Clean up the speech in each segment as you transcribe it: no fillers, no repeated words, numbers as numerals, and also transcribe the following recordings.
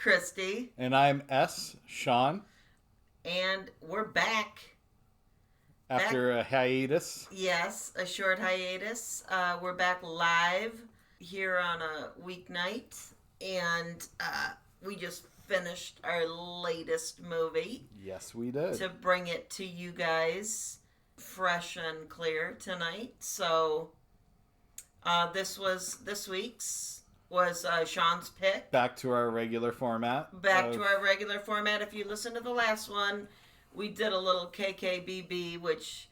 Kristy. And I'm Sean. And we're back. After a hiatus. Yes, a short hiatus. We're back live here on a weeknight. And we just finished our latest movie. Yes, we did. To bring it to you guys fresh and clear tonight. So this week's was Sean's pick. Back to our regular format. If you listen to the last one, we did a little KKBB, which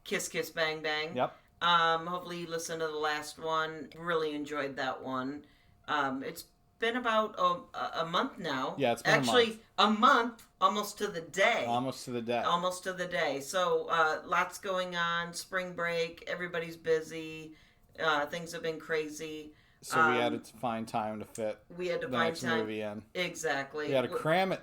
Kiss Kiss Bang Bang. Yep. Hopefully you listened to the last one. Really enjoyed that one. It's been about a month now. Yeah, it's been a month, almost to the day. Almost to the day. So lots going on. Spring break. Everybody's busy. Things have been crazy. So we had to find time to fit the next movie in. Exactly. We had to cram it.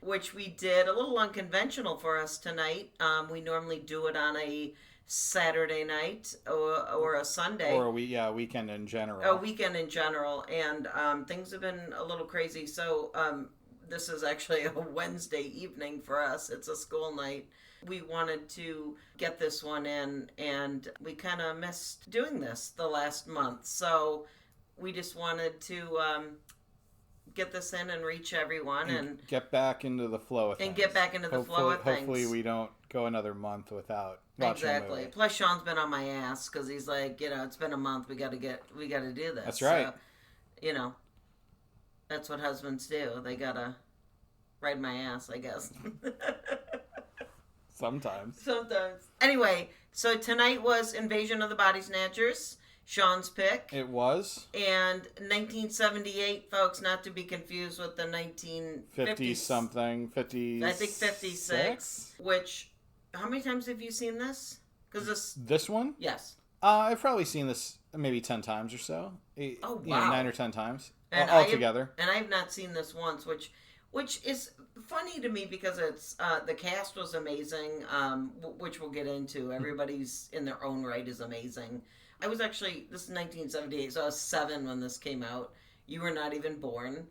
Which we did. A little unconventional for us tonight. We normally do it on a Saturday night or a Sunday. Or a weekend in general. And things have been a little crazy. So this is actually a Wednesday evening for us. It's a school night. We wanted to get this one in, and we kind of missed doing this the last month. So we just wanted to get this in and reach everyone and get back into the flow of things. Hopefully we don't go another month without watching a movie. Plus Sean's been on my ass because he's like, it's been a month. We got to do this. That's right. So, that's what husbands do. They gotta ride my ass, I guess. Sometimes. Anyway, so tonight was Invasion of the Body Snatchers, Sean's pick. It was. And 1978, folks, not to be confused with the 1950-something, 56? I think 56. Which, how many times have you seen this? This one? Yes. I've probably seen this maybe 10 times or so. Oh, wow. 9 or 10 times. And altogether. And I have not seen this once, which is funny to me because it's the cast was amazing, which we'll get into. Everybody's in their own right is amazing. I was actually, this is 1978, so I was 7 when this came out. You were not even born.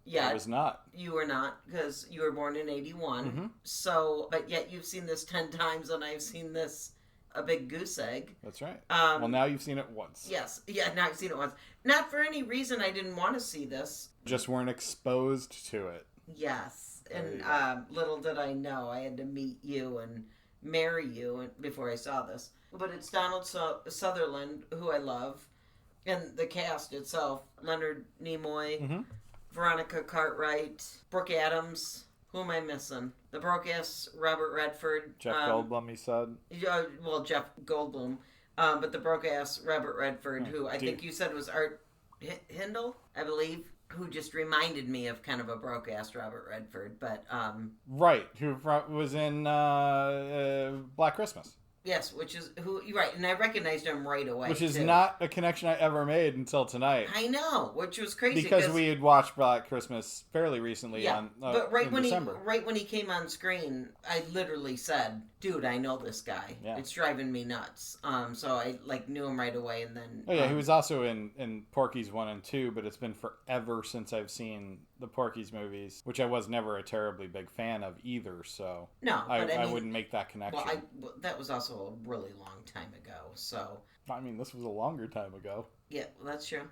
Yeah, I was not. You were not, because you were born in 81. Mm-hmm. So, but yet you've seen this 10 times, and I've seen this a big goose egg. That's right. Well, now you've seen it once. Yes. Yeah, now I've seen it once. Not for any reason I didn't want to see this. Just weren't exposed to it. Yes. And little did I know I had to meet you and marry you before I saw this. But it's Donald Sutherland, who I love, and the cast itself. Leonard Nimoy, mm-hmm. Veronica Cartwright, Brooke Adams. Who am I missing? The broke-ass Robert Redford. Jeff Goldblum, he said. Well, Jeff Goldblum. But the broke-ass Robert Redford, who I think you said was Art Hindle, I believe. Who just reminded me of kind of a broke-ass Robert Redford, but... Right, who was in Black Christmas. Yes, right, and I recognized him right away, which is not a connection I ever made until tonight. I know, which was crazy. Because we had watched Black Christmas fairly recently in December. Right when he came on screen, I literally said, dude, I know this guy. Yeah. It's driving me nuts. So I knew him right away, and then... Oh yeah, he was also in Porky's 1 and 2, but it's been forever since I've seen the Porky's movies, which I was never a terribly big fan of either, so... No, but I wouldn't make that connection. Well, that was also a really long time ago, so... I mean, this was a longer time ago. Yeah, well, that's true.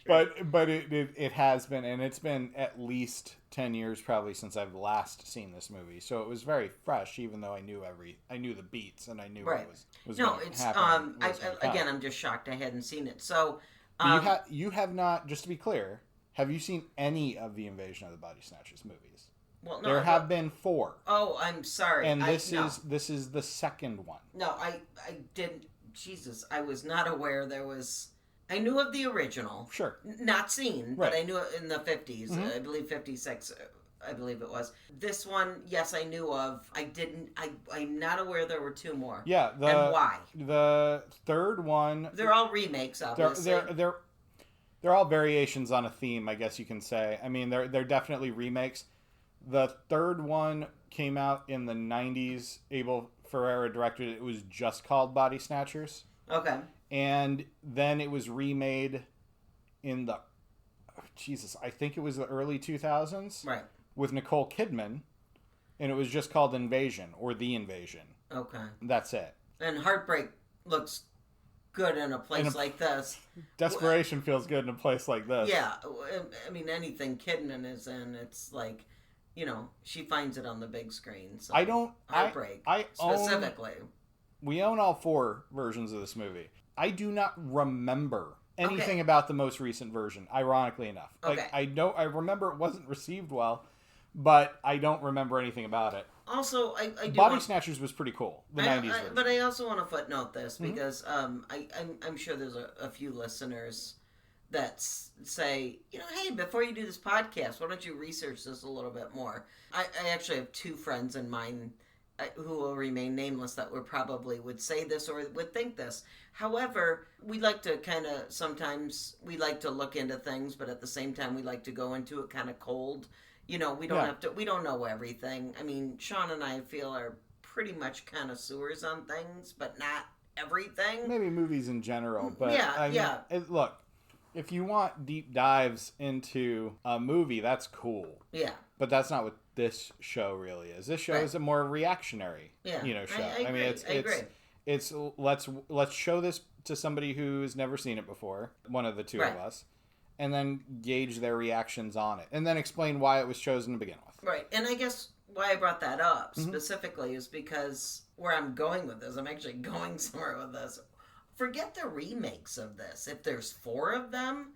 But it has been, and it's been at least 10 years probably since I've last seen this movie. So it was very fresh, even though I knew the beats and I knew what was happening. Again, I'm just shocked I hadn't seen it. So you have not, just to be clear, have you seen any of the Invasion of the Body Snatchers movies? Well, no, there have been 4. Oh, I'm sorry. And this is the second one. No, I didn't. Jesus, I was not aware there was. I knew of the original. Sure. Not seen, but I knew it in the 50s. Mm-hmm. I believe 56. I believe it was. This one, yes, I knew of. I didn't. I'm not aware there were 2 more. Yeah. And why? The third one. They're all remakes, obviously. They're all variations on a theme, I guess you can say. I mean, they're definitely remakes. The third one came out in the 90s. Abel Ferrara directed it. It was just called Body Snatchers. Okay. And then it was remade in the, I think it was the early 2000s. Right. With Nicole Kidman. And it was just called Invasion or The Invasion. Okay. That's it. And Heartbreak looks good in a place like this. Desperation feels good in a place like this. Yeah. I mean, anything Kidman is in, it's like, she finds it on the big screen. So Heartbreak, specifically. We own all 4 versions of this movie. I do not remember anything about the most recent version, ironically enough. Okay. I remember it wasn't received well, but I don't remember anything about it. Also, I do Body Snatchers was pretty cool, the 90s version. But I also want to footnote this because I'm sure there's a few listeners that say, hey, before you do this podcast, why don't you research this a little bit more? I actually have 2 friends in mind who will remain nameless that would say this or would think this. However, we like to sometimes we like to look into things, but at the same time we like to go into it kind of cold. We don't know everything. I mean, Sean and I feel are pretty much connoisseurs on things, but not everything. Maybe movies in general, but look, if you want deep dives into a movie, that's cool. Yeah. But that's not what this show really is. This show is a more reactionary, show. I agree. It's let's show this to somebody who's never seen it before, one of the 2 of us, and then gauge their reactions on it, and then explain why it was chosen to begin with. Right, and I guess why I brought that up specifically is because where I'm going with this, I'm actually going somewhere with this. Forget the remakes of this. If there's 4 of them,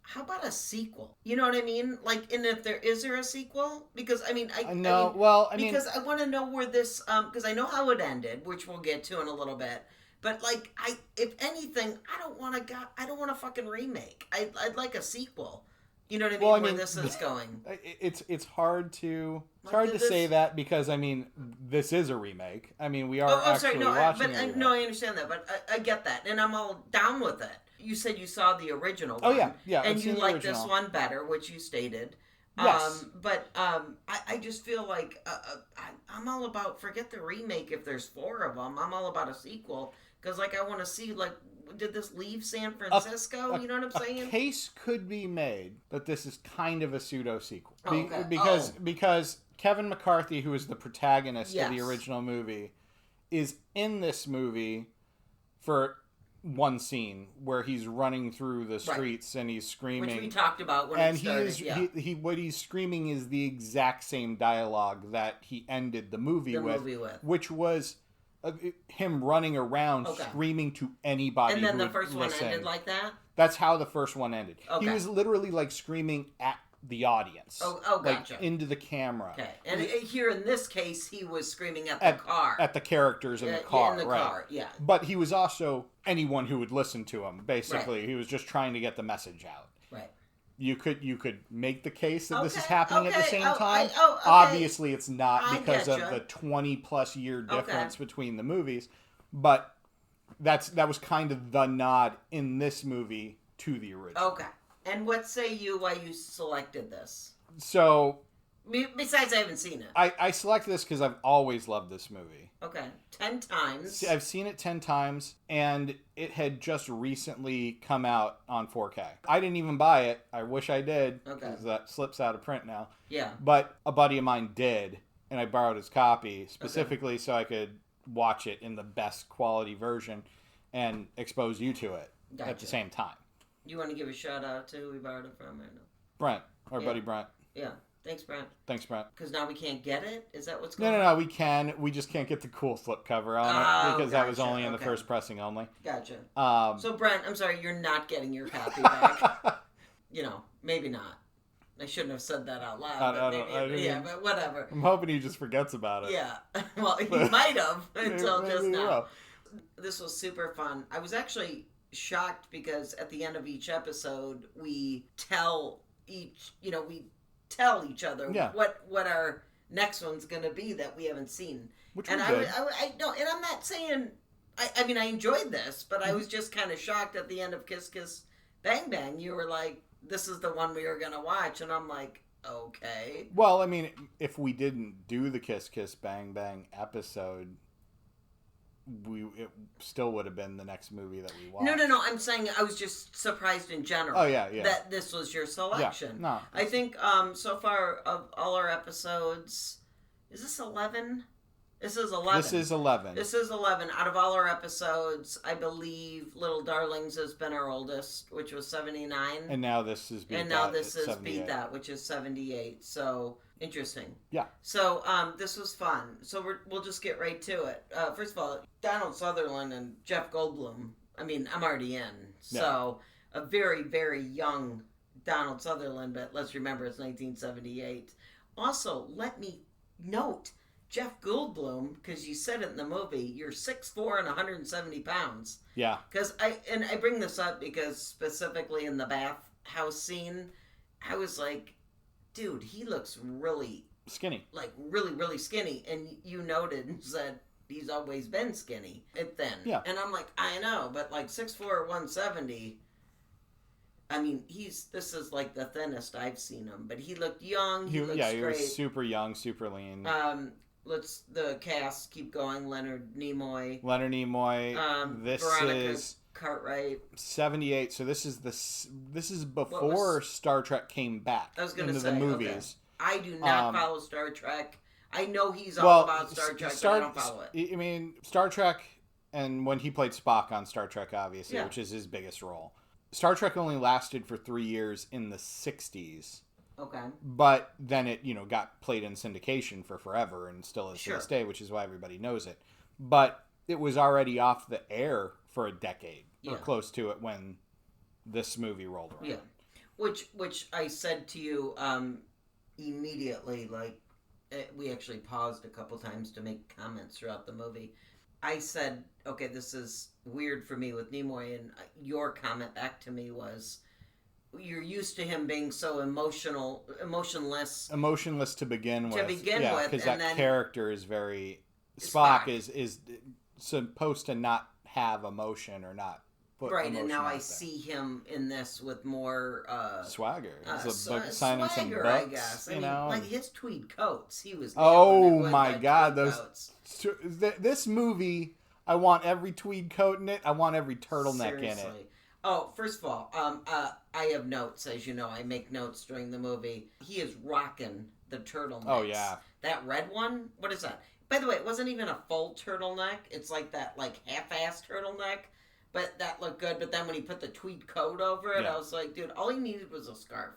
how about a sequel? You know what I mean? Like, and if is there a sequel? Because I mean, because I want to know where this, because I know how it ended, which we'll get to in a little bit. But like, if anything, I don't want a fucking remake. I'd like a sequel. You know what I mean? Where this is going. It's hard to say that because I mean this is a remake. I mean we are watching it. No, I understand that, but I get that, and I'm all down with it. You said you saw the original one. Oh yeah, and you like this one better, which you stated. Yes. I just feel like I'm all about forget the remake if there's 4 of them. I'm all about a sequel because I want to see did this leave San Francisco? You know what I'm saying? A case could be made that this is kind of a pseudo sequel because Kevin McCarthy, who is the protagonist of the original movie, is in this movie for one scene where he's running through the streets and he's screaming, which we talked about when it started. What he's screaming is the exact same dialogue that he ended the movie with, which was him running around screaming to anybody. And then the first one ended like that? That's how the first one ended. Okay. He was literally screaming at the audience. Oh, gotcha. Into the camera. Okay. And here in this case, he was screaming at the car. At the characters in the car. In the car, yeah. But he was also anyone who would listen to him, basically. Right. He was just trying to get the message out. Right. You could make the case that this is happening at the same time. Okay. Obviously, it's not because of the 20-plus year difference between the movies. But that was kind of the nod in this movie to the original. Okay. And what say you why you selected this? So... Besides, I haven't seen it. I selected this because I've always loved this movie. Okay. 10 times. I've seen it 10 times, and it had just recently come out on 4K. I didn't even buy it. I wish I did, because that slips out of print now. Yeah. But a buddy of mine did, and I borrowed his copy, specifically so I could watch it in the best quality version and expose you to it at the same time. You want to give a shout out to who we borrowed it from right now? Brent, our buddy Brent. Yeah. Thanks, Brent. Thanks, Brent. Because now we can't get it? Is that what's going on? No, we can. We just can't get the cool slipcover on it because that was only in the first pressing only. Gotcha. So, Brent, I'm sorry, you're not getting your copy back. Maybe not. I shouldn't have said that out loud. But whatever. I'm hoping he just forgets about it. Yeah. Well, he might have until just now. This was super fun. I was actually shocked because at the end of each episode, we tell each other what our next one's going to be that we haven't seen. Which and was good. I I'm not saying, I mean, I enjoyed this, but I was just kind of shocked at the end of Kiss Kiss Bang Bang. You were like, this is the one we were going to watch. And I'm like, okay. Well, I mean, if we didn't do the Kiss Kiss Bang Bang episode, it still would have been the next movie that we watched. No. I'm saying I was just surprised in general. Oh, yeah. That this was your selection. Yeah, no. I think so far of all our episodes, is this 11? This is 11. This is 11. Out of all our episodes, I believe Little Darlings has been our oldest, which was 79. And now this is Beat That, which is 78. So, interesting. Yeah. So, this was fun. So, we'll just get right to it. First of all, Donald Sutherland and Jeff Goldblum. I mean, I'm already in. So, a very, very young Donald Sutherland, but let's remember it's 1978. Also, let me note... Jeff Goldblum, because you said it in the movie, you're 6'4" and 170 pounds. Yeah. Because I bring this up because specifically in the bathhouse scene, I was like, dude, he looks really skinny. Like really, really skinny. And you noted and said he's always been skinny and thin. Yeah. And I'm like, I know, but like 6'4", 170. I mean, this is like the thinnest I've seen him, but he looked young. He looks great. He was super young, super lean. Let's the cast keep going. Leonard Nimoy. This Veronica is Cartwright. 78. So this is before Star Trek came back. I was going to say the movies. Okay. I do not follow Star Trek. I know he's all about Star Trek, but I don't follow it. I mean, Star Trek, and when he played Spock on Star Trek, obviously, which is his biggest role. Star Trek only lasted for 3 years in the 60s. Okay. But then it, got played in syndication for forever and still is to this day, which is why everybody knows it. But it was already off the air for a decade or close to it when this movie rolled around. Yeah. Which I said to you immediately, like, we actually paused a couple times to make comments throughout the movie. I said, okay, this is weird for me with Nimoy, and your comment back to me was... You're used to him being so emotionless. Emotionless to begin with. Because that character is very... Spock is supposed to not have emotion or not put right, emotion and now out I there. see him in this with more... swagger. Signing some books, I guess. Like his tweed coats. He was... Oh my God, those... This movie, I want every tweed coat in it. I want every turtleneck in it. Oh, first of all, I have notes, as you know. I make notes during the movie. He is rocking the turtleneck. Oh, yeah. That red one? What is that? By the way, it wasn't even a full turtleneck. It's like that, half-assed turtleneck. But that looked good. But then when he put the tweed coat over it, I was like, dude, all he needed was a scarf.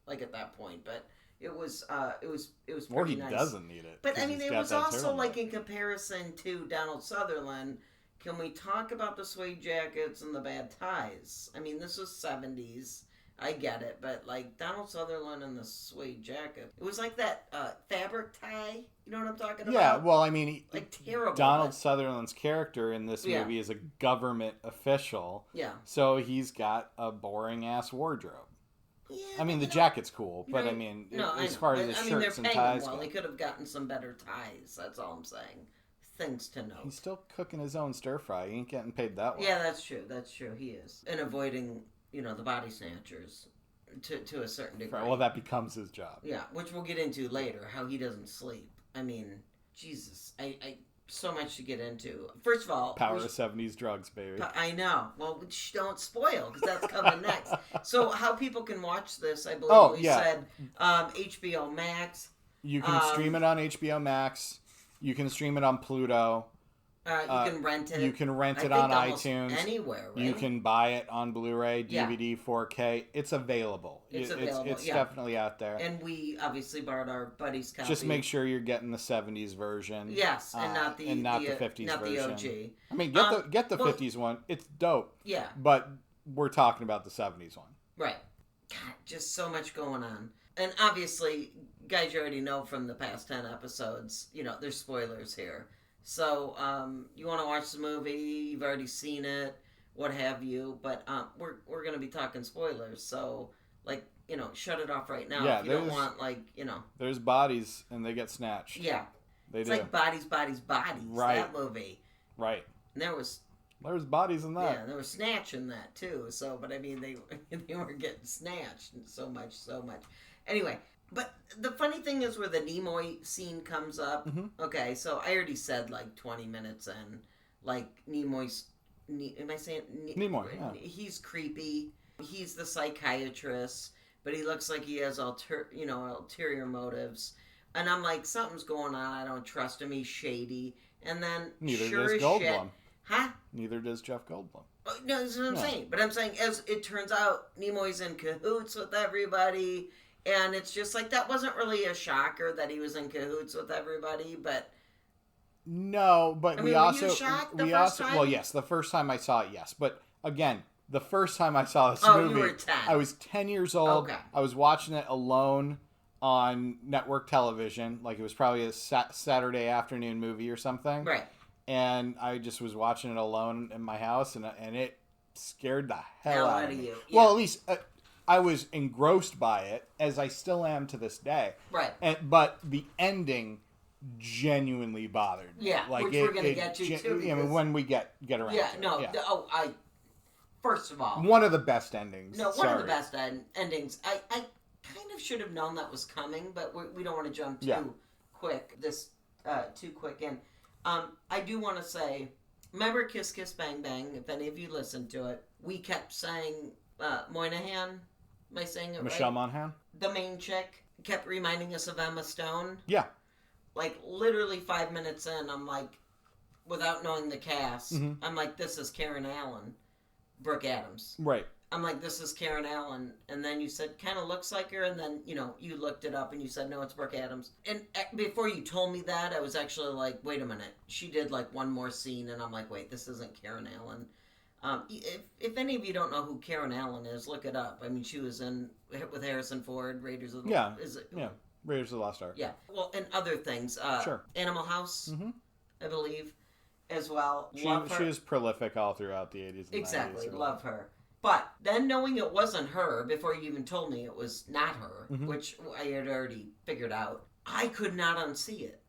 At that point. But it was pretty or he nice. Doesn't need it. But, I mean, it was also, in comparison to Donald Sutherland... Can we talk about the suede jackets and the bad ties? I mean, this was 70s. I get it. But, Donald Sutherland and the suede jacket. It was like that fabric tie. You know what I'm talking about? Yeah, well, I mean... terrible. Donald Sutherland's character in this movie is a government official. Yeah. So he's got a boring-ass wardrobe. Yeah, I mean, the jacket's cool. But, I mean, as far as the shirts and ties go. He could have gotten some better ties. That's all I'm saying. Things to note. He's still cooking his own stir fry. He ain't getting paid that way. Yeah, that's true. He is. And avoiding, the body snatchers to a certain degree. Right, well, that becomes his job. Yeah, which we'll get into later, how he doesn't sleep. I mean, Jesus. I so much to get into. First of all... Power of 70s drugs, baby. I know. Well, don't spoil, because that's coming next. So, how people can watch this, I believe said HBO Max. You can stream it on HBO Max. You can stream it on Pluto. You can rent it. You can rent it on iTunes. Anywhere, right? You can buy it on Blu-ray, DVD, 4K. It's available. It's definitely out there. And we obviously borrowed our buddy's copy. Just make sure you're getting the 70s version. Yes, and not the 50s not version. The OG. I mean, get the 50s one. It's dope. Yeah. But we're talking about the 70s one. Right. God, just so much going on. And obviously, guys, you already know from the past 10 episodes, there's spoilers here. So, you want to watch the movie, you've already seen it, what have you, but we're going to be talking spoilers, so, shut it off right now if you don't want, There's bodies, and they get snatched. Yeah. It's like Bodies, right. That movie. Right. And there was bodies in that. Yeah, there was snatch in that, too, so, but I mean, they were getting snatched so much. Anyway, but the funny thing is where the Nimoy scene comes up. Mm-hmm. Okay, so I already said 20 minutes in. Like Nimoy's. Am I saying Nimoy? Yeah. He's creepy. He's the psychiatrist, but he looks like he has ulterior motives. And I'm like, something's going on. I don't trust him. He's shady. And then Neither sure does as Goldblum. shit, huh? Neither does Jeff Goldblum. No, that's what I'm saying. But I'm saying, as it turns out, Nimoy's in cahoots with everybody, and it's just like, that wasn't really a shocker that he was in cahoots with everybody, but... No, but I mean, were you shocked the first time? Well, yes, the first time I saw it, yes. But again, the first time I saw this movie, you were 10. I was 10 years old. Okay. I was watching it alone on network television. Like, it was probably a Saturday afternoon movie or something. Right. And I just was watching it alone in my house, and it scared the hell out of me. you. Yeah. Well, at least I was engrossed by it, as I still am to this day. Right. But the ending genuinely bothered me. Yeah, which we're going to get to, too. I mean, when we get around to it. No, first of all... One of the best endings. No, one of the best endings. I kind of should have known that was coming, but we don't want to jump too quick in. I do want to say, remember Kiss Kiss Bang Bang, if any of you listened to it, we kept saying Moynihan, am I saying it Michelle right? Monaghan? The main chick kept reminding us of Emma Stone. Yeah. Like, literally 5 minutes in, I'm like, without knowing the cast, I'm like, this is Karen Allen, Brooke Adams. Right. I'm like, this is Karen Allen. And then you said, kind of looks like her. And then, you looked it up and you said, no, it's Brooke Adams. And before you told me that, I was actually like, wait a minute. She did like one more scene. And I'm like, wait, this isn't Karen Allen. If any of you don't know who Karen Allen is, look it up. I mean, she was with Harrison Ford, Raiders of the... Yeah. Raiders of the Lost Ark. Yeah. Well, and other things. Sure. Animal House, I believe, as well. She was prolific all throughout the 80s and 90s. Exactly. Love her. But then knowing it wasn't her, before you even told me it was not her, which I had already figured out, I could not unsee it.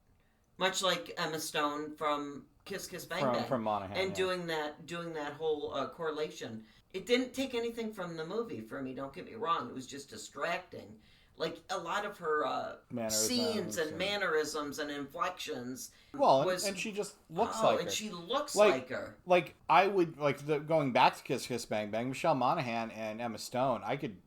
Much like Emma Stone from Kiss Kiss Bang Bang. From Monaghan. And doing that whole correlation. It didn't take anything from the movie for me, don't get me wrong. It was just distracting. Like, a lot of her scenes and mannerisms and inflections. Well, and she just looks like her. And she looks like her. Like, I would, going back to Kiss Kiss Bang Bang, Michelle Monaghan and Emma Stone, I could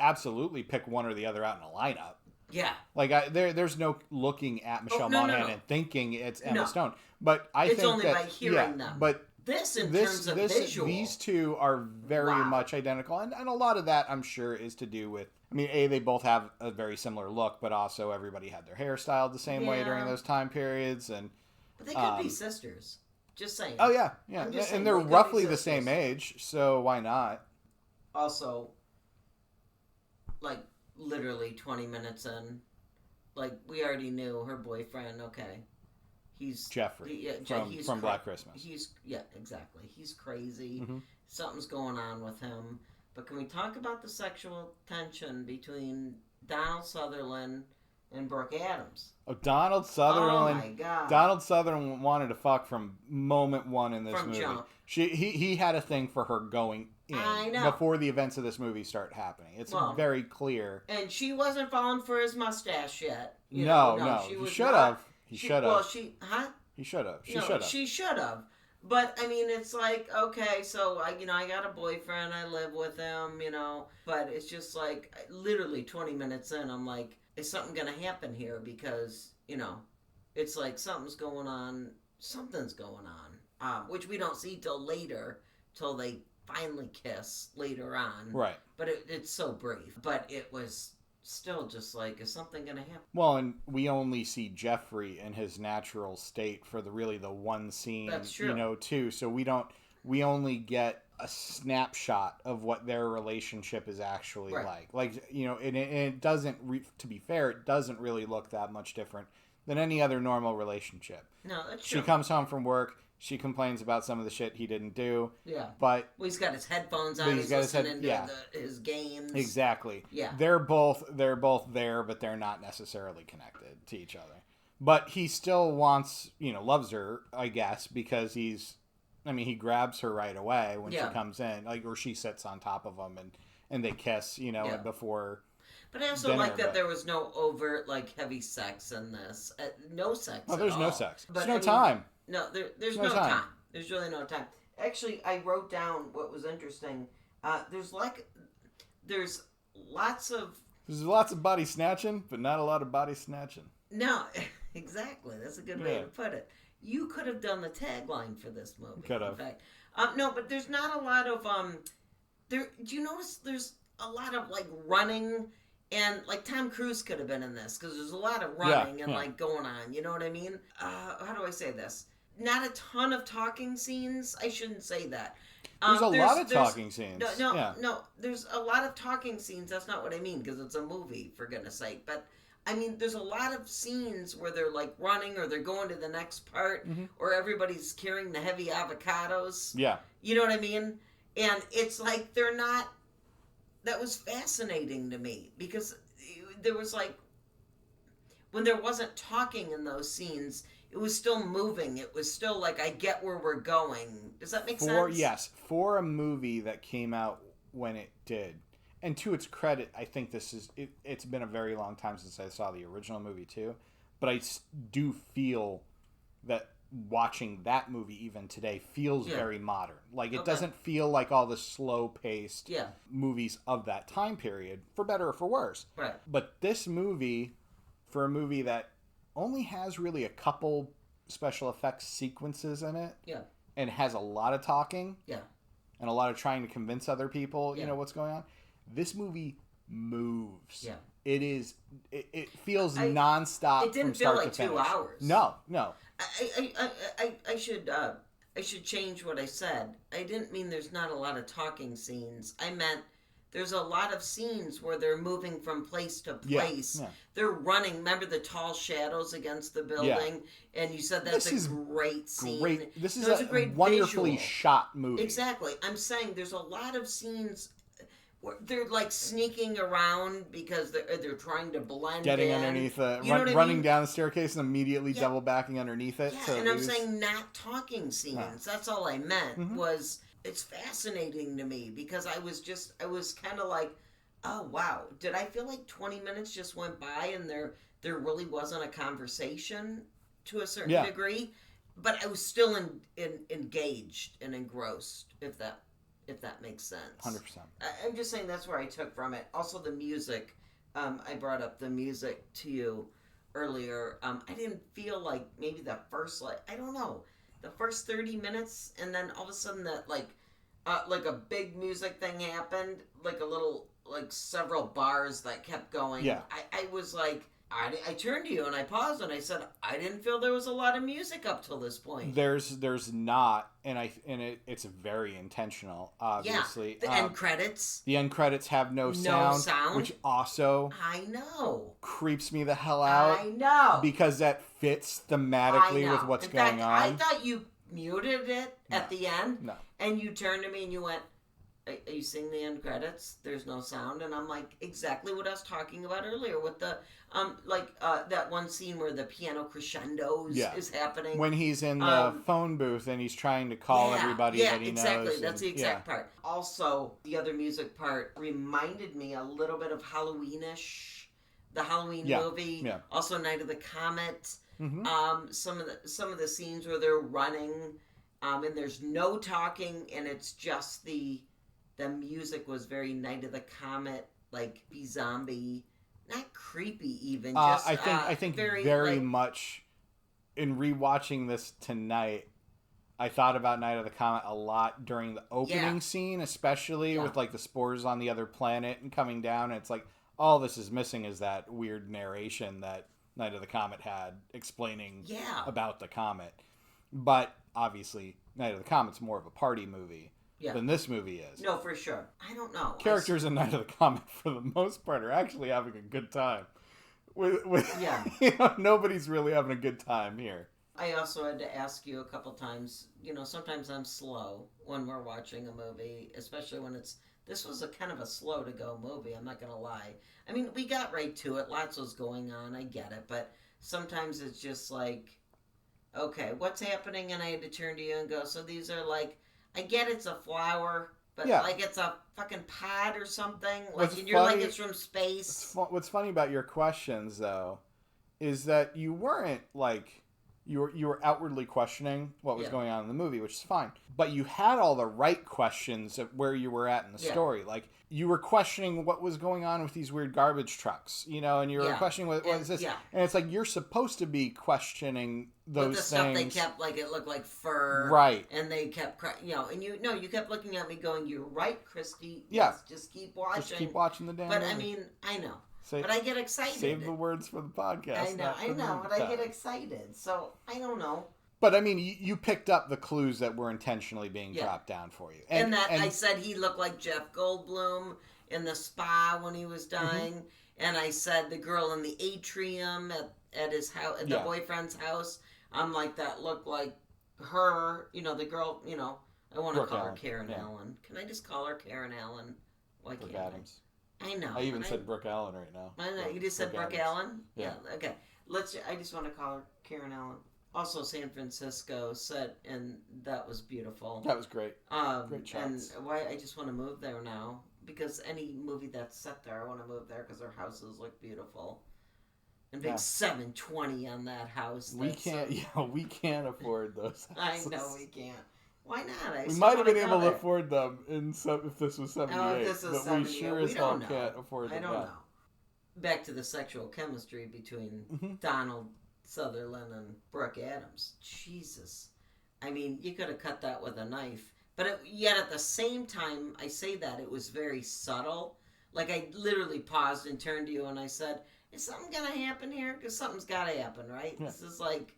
absolutely pick one or the other out in a lineup. Yeah. Like, there's no looking at Michelle Monaghan and thinking it's Emma Stone. But I think it's only by hearing them. But terms of visual. These two are very much identical. And a lot of that, I'm sure, is to do with... I mean, they both have a very similar look, but also everybody had their hair styled the same way during those time periods. But they could be sisters. Just saying. Oh, yeah. And they're roughly the same age, so why not? Also, like, literally 20 minutes in, like, we already knew her boyfriend, okay. He's... Jeffrey from Black Christmas. Exactly. He's crazy. Something's going on with him. But can we talk about the sexual tension between Donald Sutherland and Brooke Adams? Oh, Donald Sutherland. Oh, my God. Donald Sutherland wanted to fuck from moment one in this movie. Jump. He had a thing for her going in. I know. Before the events of this movie start happening. It's very clear. And she wasn't falling for his mustache yet. No. He should have. He should have. Well, He should have. She should have. But, I mean, it's like, okay, so, I got a boyfriend, I live with him, but it's just like, literally 20 minutes in, I'm like, is something going to happen here? Because, it's like something's going on, which we don't see till later, till they finally kiss later on. Right. But it's so brief. But it was... still just like, is something going to happen? Well, and we only see Jeffrey in his natural state for the one scene. That's true. Too. So we only get a snapshot of what their relationship is actually like. Like, and it doesn't, to be fair, it doesn't really look that much different than any other normal relationship. No, that's true. She comes home from work. She complains about some of the shit he didn't do. Yeah. But... well, he's got his headphones on. He's listening to his games. Exactly. Yeah. They're both there, but they're not necessarily connected to each other. But he still wants, loves her, I guess, because he grabs her right away when she comes in. Or she sits on top of him and they kiss, before... But I also like that there was no overt, heavy sex in this. No sex. Oh, there's at no all. sex. But, there's no time. No, there's no time. There's really no time. Actually, I wrote down what was interesting. There's lots of... There's lots of body snatching, but not a lot of body snatching. No, exactly. That's a good way to put it. You could have done the tagline for this movie. Could have. In fact. No, but there's not a lot of... Do you notice there's a lot of, like, running... And, like, Tom Cruise could have been in this, because there's a lot of running and, like, going on. You know what I mean? How do I say this? Not a ton of talking scenes. I shouldn't say that. There's a lot of talking scenes. No, there's a lot of talking scenes. That's not what I mean, because it's a movie, for goodness sake. But, I mean, there's a lot of scenes where they're, like, running, or they're going to the next part, or everybody's carrying the heavy avocados. Yeah. You know what I mean? And it's like they're not... That was fascinating to me, because there was, like, when there wasn't talking in those scenes, it was still moving. It was still like, I get where we're going. Does that make sense? Yes. For a movie that came out when it did, and to its credit, I think it's been a very long time since I saw the original movie too, but I do feel that watching that movie even today feels very modern. Like, it doesn't feel like all the slow-paced movies of that time period, for better or for worse. Right. But this movie, for a movie that only has really a couple special effects sequences in it, and has a lot of talking, and a lot of trying to convince other people, you know, what's going on, this movie moves. Yeah. It feels nonstop. It didn't feel like 2 hours. No. I should change what I said. I didn't mean there's not a lot of talking scenes. I meant there's a lot of scenes where they're moving from place to place. Yeah. They're running. Remember the tall shadows against the building? Yeah. And you said that's a great scene. This is a great wonderfully visual. Shot movie. Exactly. I'm saying there's a lot of scenes where they're like sneaking around because they're trying to blend Getting in. Underneath running down the staircase and immediately double backing underneath it. Yeah, and I'm saying not talking scenes. Yeah. That's all I meant was... It's fascinating to me because I was kind of like, oh, wow. Did I feel like 20 minutes just went by and there really wasn't a conversation to a certain degree? But I was still engaged and engrossed, if that makes sense. 100%. I'm just saying that's where I took from it. Also the music. I brought up the music to you earlier. I didn't feel like maybe the first, I don't know. The first 30 minutes, and then all of a sudden that, like a big music thing happened, like a little, like several bars that kept going. Yeah. I was like, I turned to you and I paused and I said, I didn't feel there was a lot of music up till this point. There's not, and it's very intentional, obviously. Yeah, the end credits. The end credits have no sound, which also creeps me the hell out. I know. Because that fits thematically with what's going on. I thought you muted it at the end. No. And you turned to me and you went, are you seeing the end credits? There's no sound. And I'm like, exactly what I was talking about earlier with the, that one scene where the piano crescendos is happening. When he's in the phone booth and he's trying to call everybody that he knows. Yeah, exactly. That's the exact part. Also, the other music part reminded me a little bit of Halloweenish, the Halloween movie. Yeah. Also, Night of the Comet. Mm-hmm. Some of the scenes where they're running, and there's no talking, and it's just the music was very Night of the Comet, like be zombie, not creepy even. Just, I think very much in rewatching this tonight. I thought about Night of the Comet a lot during the opening scene, especially with like the spores on the other planet and coming down. And it's like all this is missing is that weird narration that Night of the Comet had explaining about the comet. But obviously, Night of the Comet's more of a party movie. Than this movie is. No, for sure. I don't know. Characters in Night of the Comet, for the most part, are actually having a good time. Nobody's really having a good time here. I also had to ask you a couple times, sometimes I'm slow when we're watching a movie, especially when this was a kind of a slow-to-go movie, I'm not going to lie. I mean, we got right to it. Lots was going on. I get it. But sometimes it's just like, okay, what's happening? And I had to turn to you and go, so these are like, I get it's a flower, but like it's a fucking pod or something. Like you're like it's from space. What's funny about your questions, though, is that you weren't like You were outwardly questioning what was going on in the movie, which is fine. But you had all the right questions of where you were at in the story. Like, you were questioning what was going on with these weird garbage trucks, and you were questioning what is this? Yeah. And it's like, you're supposed to be questioning those but the things. Stuff they kept, like, it looked like fur. Right. And they kept, and you kept looking at me going, you're right, Kristy. Yeah. Just keep watching. Just keep watching the damn But, movie. I mean, I know. But I get excited. Save the words for the podcast. I know, but I get excited. So, I don't know. But, I mean, you picked up the clues that were intentionally being dropped down for you. And I said he looked like Jeff Goldblum in the spa when he was dying. Mm-hmm. And I said the girl in the atrium at his house, at the boyfriend's house, I'm like, that looked like her, the girl, I want to call her Karen Allen. Can I just call her Karen Allen? Why can't Adams. I know. I even said Brooke Allen right now. I know. You just said Brooke Allen? Yeah. Okay. I just want to call her Karen Allen. Also, San Francisco set, and that was beautiful. That was great. Great shots. And why I just want to move there now, because any movie that's set there, I want to move there because their houses look beautiful. And big 720 on that house. We can't afford those houses. I know we can't. Why not? We might have been able to afford them if this was 78, but we sure as hell can't afford them. I don't know. Back to the sexual chemistry between Donald Sutherland and Brooke Adams. Jesus. I mean, you could have cut that with a knife. But yet at the same time, I say that, it was very subtle. Like, I literally paused and turned to you and I said, is something going to happen here? Because something's got to happen, right? Yeah. This is like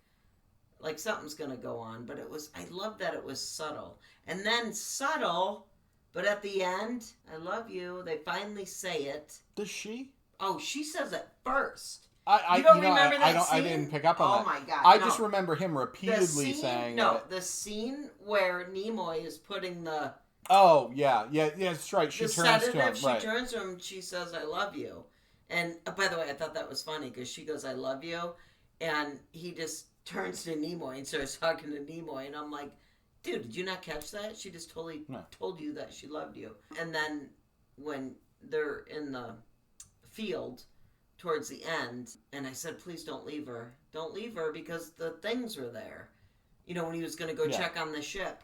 something's going to go on. But I love that it was subtle. And then subtle, but at the end, I love you. They finally say it. Does she? Oh, she says it first. You don't remember that scene? I didn't pick up on that. Oh my God. I just remember him repeatedly saying it. No, the scene where Nimoy is putting the... Oh, yeah, that's right. She turns to him. She turns to him and she says, I love you. And, by the way, I thought that was funny because she goes, I love you. And he just turns to Nimoy and starts talking to Nimoy. And I'm like, dude, did you not catch that? She just totally told you that she loved you. And then when they're in the field towards the end, and I said, please don't leave her. Don't leave her because the things were there. When he was going to go check on the ship.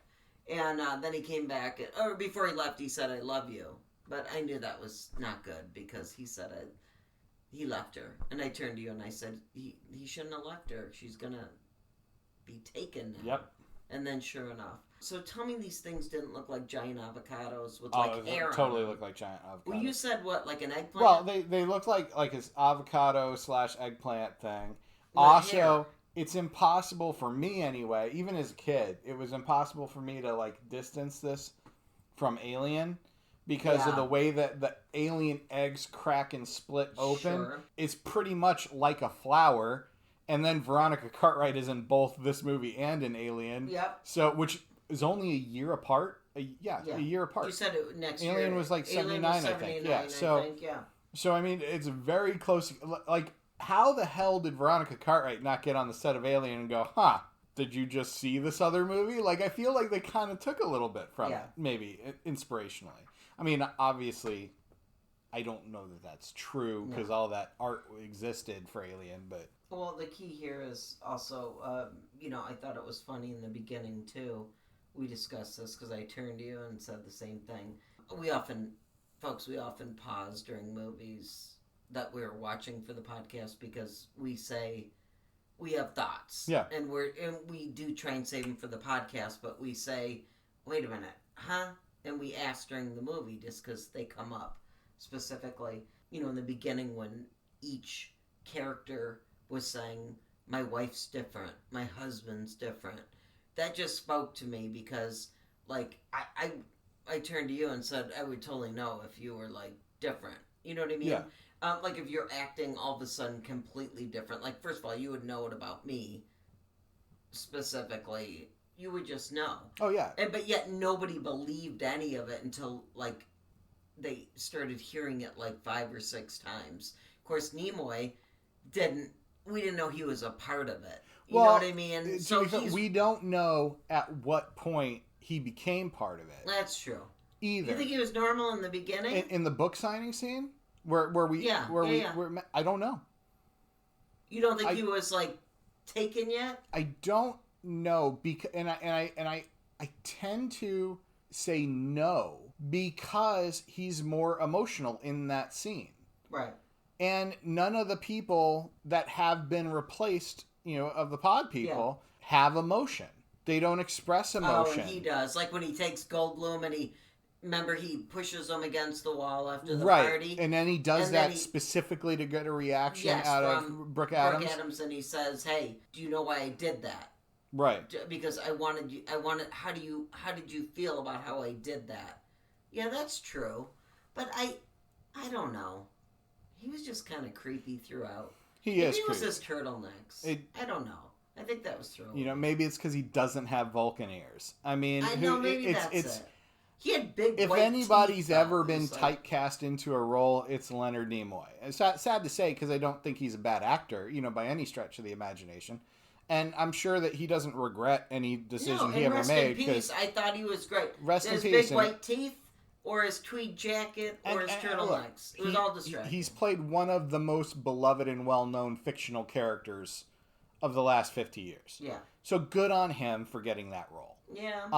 And then he came back, or before he left, he said, I love you. But I knew that was not good because he said he left her. And I turned to you and I said, he shouldn't have left her. She's going to be taken now. Yep. And then sure enough. So tell me these things didn't look like giant avocados with hair on totally them. Looked like giant avocados. Well, you said what, like an eggplant? Well, they look like his avocado / eggplant thing. With also, hair. It's impossible for me anyway, even as a kid, it was impossible for me to distance this from Alien because of the way that the alien eggs crack and split open. Sure. It's pretty much like a flower. And then Veronica Cartwright is in both this movie and in Alien. Yep. So, which is only a year apart. A year apart. You said it next year. Alien was 79, I think. Yeah. So, I mean, it's very close. Like, how the hell did Veronica Cartwright not get on the set of Alien and go, did you just see this other movie? Like, I feel like they kind of took a little bit from it, maybe, inspirationally. I mean, obviously, I don't know that that's true because all that art existed for Alien, but... Well, the key here is also, I thought it was funny in the beginning, too. We discussed this because I turned to you and said the same thing. We often pause during movies that we're watching for the podcast because we say we have thoughts. Yeah. And we do try and save them for the podcast, but we say, wait a minute, huh? And we ask during the movie just because they come up specifically. In the beginning when each character was saying, my wife's different, my husband's different. That just spoke to me because, I turned to you and said, I would totally know if you were, different. You know what I mean? Yeah. If you're acting all of a sudden completely different. First of all, you would know it about me specifically. You would just know. Oh, yeah. But yet nobody believed any of it until, they started hearing it, 5 or 6 times. Of course, Nimoy we didn't know he was a part of it. You know what I mean? So we don't know at what point he became part of it. That's true. Either. You think he was normal in the beginning? In the book signing scene? Where we I don't know. You don't think he was taken yet? I don't know, because I tend to say no because he's more emotional in that scene. Right. And none of the people that have been replaced, of the pod people, have emotion. They don't express emotion. Oh, and he does. Like when he takes Goldblum and he pushes him against the wall after the right. party. And then he does that specifically to get a reaction out of Brooke Adams. Brooke Adams, and he says, "Hey, do you know why I did that?" Right. Because how did you feel about how I did that? Yeah, that's true. But I don't know. He was just kind of creepy throughout. Maybe it was his turtlenecks. I don't know. I think that was thrown. Maybe it's because he doesn't have Vulcan ears. I mean, maybe that's it. He had big. If white anybody's teeth, ever been typecast into a role, it's Leonard Nimoy. It's sad to say because I don't think he's a bad actor, by any stretch of the imagination. And I'm sure that he doesn't regret any decision he ever made. In peace. I thought he was great. Rest in peace. His big white teeth, or his tweed jacket, or his turtlenecks. It was all distracting. He's played one of the most beloved and well-known fictional characters of the last 50 years. Yeah. So good on him for getting that role. Yeah.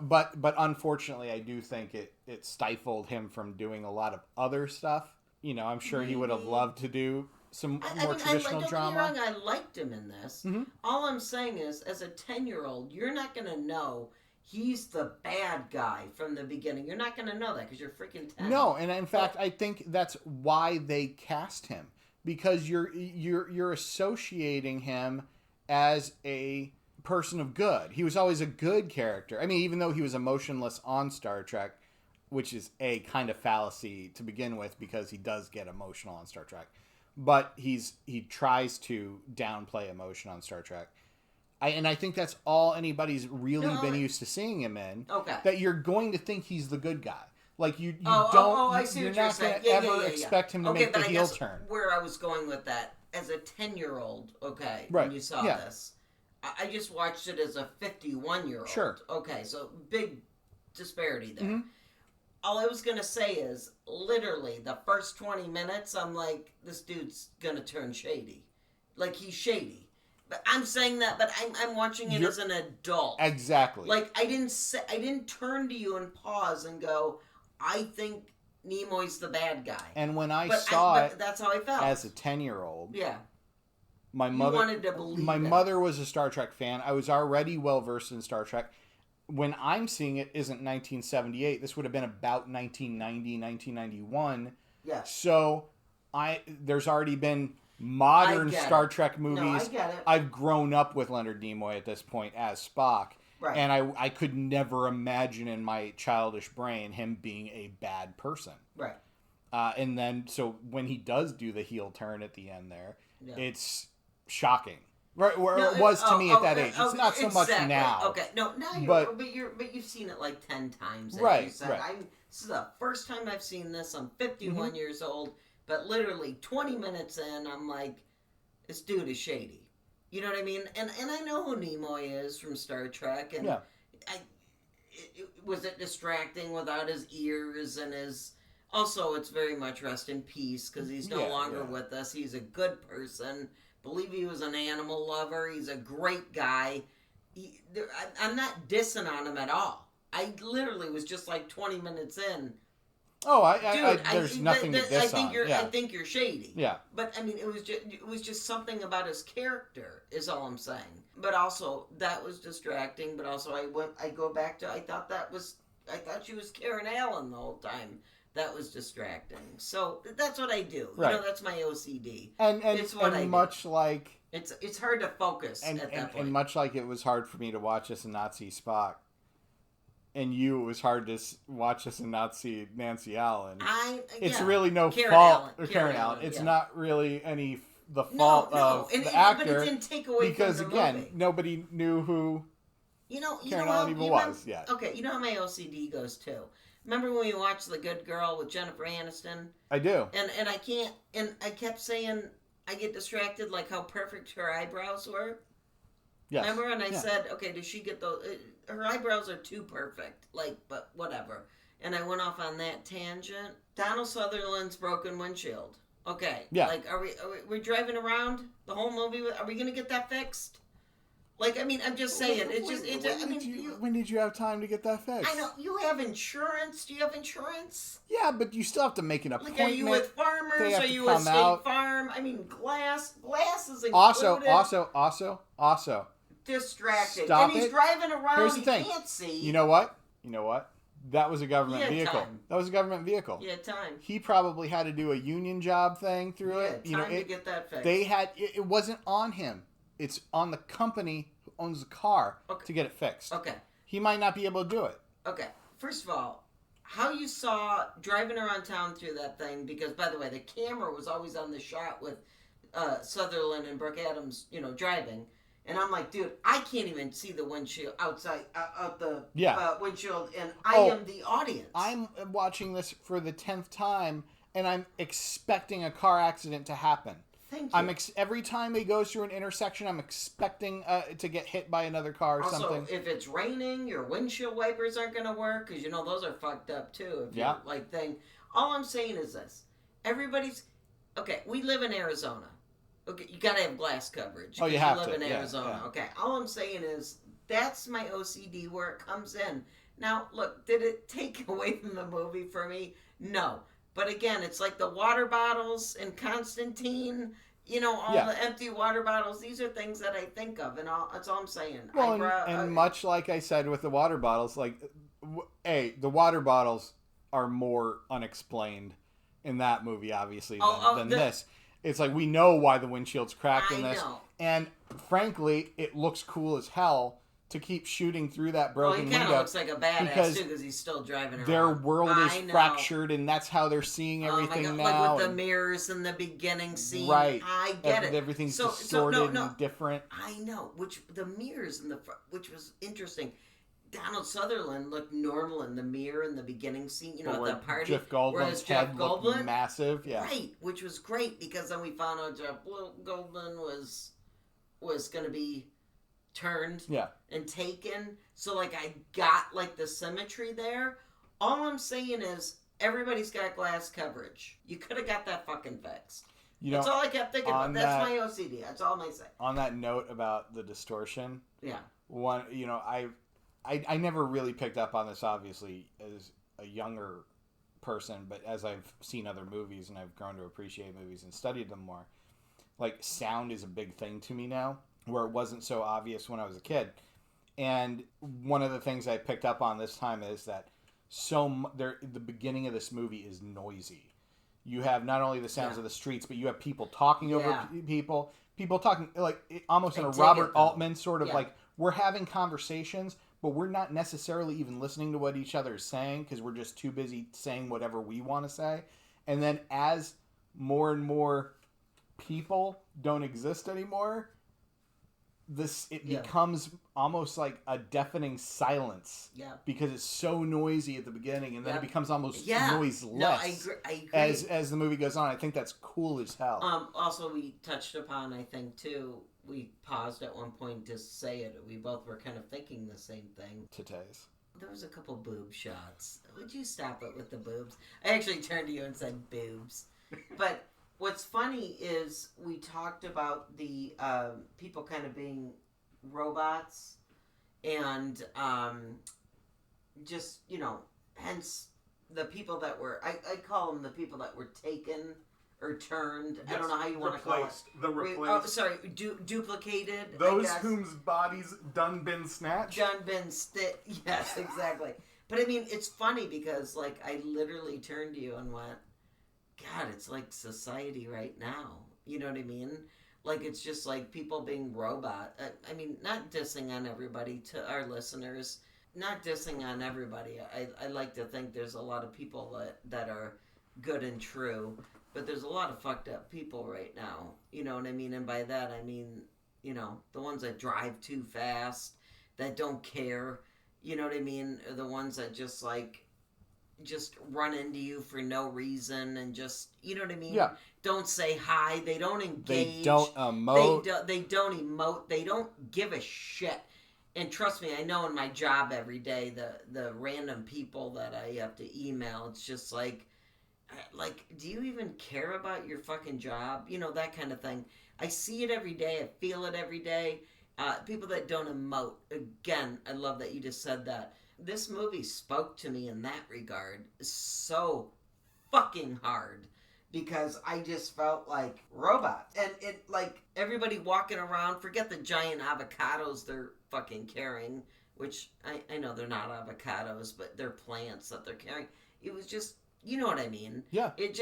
But unfortunately, I do think it stifled him from doing a lot of other stuff. I'm sure he would have loved to do some more traditional drama. Don't get me wrong, I liked him in this. Mm-hmm. All I'm saying is, as a 10-year-old, you're not going to know he's the bad guy from the beginning. You're not going to know that because you're freaking 10. No, and in fact, I think that's why they cast him, because you're associating him as a person of good. He was always a good character. I mean, even though he was emotionless on Star Trek, which is a kind of fallacy to begin with, because he does get emotional on Star Trek. But he tries to downplay emotion on Star Trek. I think that's all anybody's really been used to seeing him in. Okay. That you're going to think he's the good guy. Like you're not going to ever expect him to make the heel turn. Where I was going with that, as a 10-year-old, right. when you saw this, I just watched it as a 51-year-old. Sure. Okay, so big disparity there. Mm-hmm. All I was going to say is, literally, the first 20 minutes, I'm like, this dude's going to turn shady. Like, he's shady. But I'm saying that, but I'm watching it as an adult. Exactly. Like, I didn't turn to you and pause and go, I think Nimoy's the bad guy. And when I saw it, that's how I felt. As a 10-year-old. Yeah. My mother was a Star Trek fan. I was already well-versed in Star Trek. When I'm seeing it isn't 1978. This would have been about 1990, 1991. Yeah. So there's already been modern Star Trek movies. No, I get it. I've grown up with Leonard Nimoy at this point as Spock. Right. And I could never imagine in my childish brain him being a bad person. Right. And then, so when he does do the heel turn at the end there, it's shocking. Right, where it was to me at that age. It's not so much now. Okay, no, now but you've seen it like 10 times. Right, you said. right. This is the first time I've seen this. I'm 51 years old, but literally 20 minutes in, I'm like, this dude is shady. You know what I mean? And I know who Nimoy is from Star Trek, and was it distracting without his ears and his? Also, it's very much rest in peace because he's no longer with us. He's a good person. Believe he was an animal lover. He's a great guy. I'm not dissing on him at all. I literally was just like 20 minutes in. Oh, there's nothing to diss on. I think you're shady. Yeah. But I mean, it was just something about his character is all I'm saying. But also that was distracting. But also I go back to I thought she was Karen Allen the whole time. That was distracting. So that's what I do. Right. That's my OCD. And much like it's hard to focus at that point. And much like it was hard for me to watch this and not see Spock, and it was hard to watch this and not see Nancy Allen. It's really no fault of Karen Allen. It's not really the fault of the actor. But it didn't take away because from the again, movie. Nobody knew who Karen Allen even was. Yeah. Okay, you know how my OCD goes too. Remember when we watched The Good Girl with Jennifer Aniston? I do. And I can't. And I kept saying I get distracted, like how perfect her eyebrows were. Yes. Remember? And I said, okay, does she get those? Her eyebrows are too perfect. Like, but whatever. And I went off on that tangent. Donald Sutherland's broken windshield. Okay. Yeah. Like, are we driving around the whole movie? Are we gonna get that fixed? Like, I mean, I'm just saying. When did you have time to get that fixed? I know you have insurance. Do you have insurance? Yeah, but you still have to make an appointment. Like, are you with farmers? Are you with State Farm? I mean, glass is included. Also. Distracted. Stop and he's it. driving around. Here's the thing. Can't see. You know what? That was a government vehicle. Time. That was a government vehicle. Yeah, time. He probably had to do a union job thing through it. Time to get that fixed. It wasn't on him. It's on the company who owns the car to get it fixed. Okay. He might not be able to do it. Okay. First of all, how you saw driving around town through that thing, because, by the way, the camera was always on the shot with Sutherland and Brooke Adams, driving. And I'm like, dude, I can't even see the windshield outside, out the windshield, and I am the audience. I'm watching this for the 10th time, and I'm expecting a car accident to happen. Thank you. Every time he goes through an intersection, I'm expecting to get hit by another car or something. Also, if it's raining, your windshield wipers aren't going to work, because, those are fucked up, too. All I'm saying is this. Okay, we live in Arizona. Okay, you got to have glass coverage. You have to. You live in Arizona. Yeah. Okay, all I'm saying is that's my OCD where it comes in. Now, look, did it take away from the movie for me? No. But again, it's like the water bottles in Constantine, the empty water bottles. These are things that I think of, and that's all I'm saying. Well, much like I said with the water bottles, the water bottles are more unexplained in that movie, obviously, than this. It's like, we know why the windshield's cracked in this. Know. And frankly, it looks cool as hell to keep shooting through that broken window. Well, he kind of looks like a badass, too, because he's still driving around. Their world is fractured, and that's how they're seeing everything now. Like with the mirrors in the beginning scene. Right. I get it. Everything's distorted and different. I know. The mirrors in the front, which was interesting. Donald Sutherland looked normal in the mirror in the beginning scene, at the party. Jeff Goldblum's head looked massive, yeah. Right, which was great, because then we found out Jeff Goldblum was going to be turned and taken. So, I got, the symmetry there. All I'm saying is, everybody's got glass coverage. You could have got that fucking fixed. That's all I kept thinking about. That's my OCD. That's all I'm going to say. On that note about the distortion, I never really picked up on this, obviously, as a younger person, but as I've seen other movies and I've grown to appreciate movies and studied them more, sound is a big thing to me now, where it wasn't so obvious when I was a kid. And one of the things I picked up on this time is that the beginning of this movie is noisy. You have not only the sounds of the streets, but you have people talking over people talking, almost in a Robert Altman sort of, we're having conversations, but we're not necessarily even listening to what each other is saying, because we're just too busy saying whatever we want to say. And then as more and more people don't exist anymore, becomes almost like a deafening silence. Yeah. Because it's so noisy at the beginning, and then it becomes almost noiseless. No, I agree. As the movie goes on, I think that's cool as hell. Also, we touched upon, I think, too, we paused at one point to say it. We both were kind of thinking the same thing. Titties. There was a couple boob shots. Would you stop it with the boobs? I actually turned to you and said boobs. But what's funny is we talked about the people kind of being robots, and just, hence the people that were, I call them the people that were taken or turned. Yes. I don't know how you want to call it. The replaced. Duplicated. Those whose bodies done been snatched. Yes, exactly. But I mean, it's funny because, I literally turned to you and went, God, it's like society right now. You know what I mean? It's just people being robot. I mean, not dissing on everybody, to our listeners. Not dissing on everybody. I like to think there's a lot of people that are good and true. But there's a lot of fucked up people right now. You know what I mean? And by that, I mean, the ones that drive too fast, that don't care. You know what I mean? Are the ones that just run into you for no reason and just, you know what I mean? Yeah. Don't say hi. They don't engage. They don't emote. They don't emote. They don't give a shit. And trust me, I know in my job every day, the random people that I have to email, it's just like, do you even care about your fucking job? You know, that kind of thing. I see it every day. I feel it every day. People that don't emote. Again, I love that you just said that. This movie spoke to me in that regard so fucking hard. Because I just felt like robots. And it, like, everybody walking around, forget the giant avocados they're fucking carrying, which I know they're not avocados, but they're plants that they're carrying. It was just, you know what I mean? Yeah. It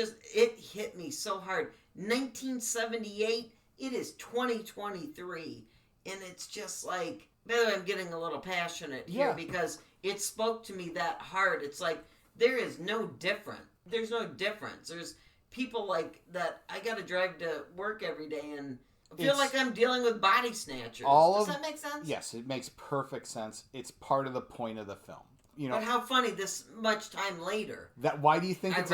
hit me so hard. 1978, it is 2023. And it's just like, by the way, I'm getting a little passionate here because it spoke to me that hard. It's like, there is no difference. There's no difference. There's people like that. I gotta drive to work every day and feel like I'm dealing with body snatchers. Does that make sense? Yes, it makes perfect sense. It's part of the point of the film. You know, but how funny this much time later. Why do you think it's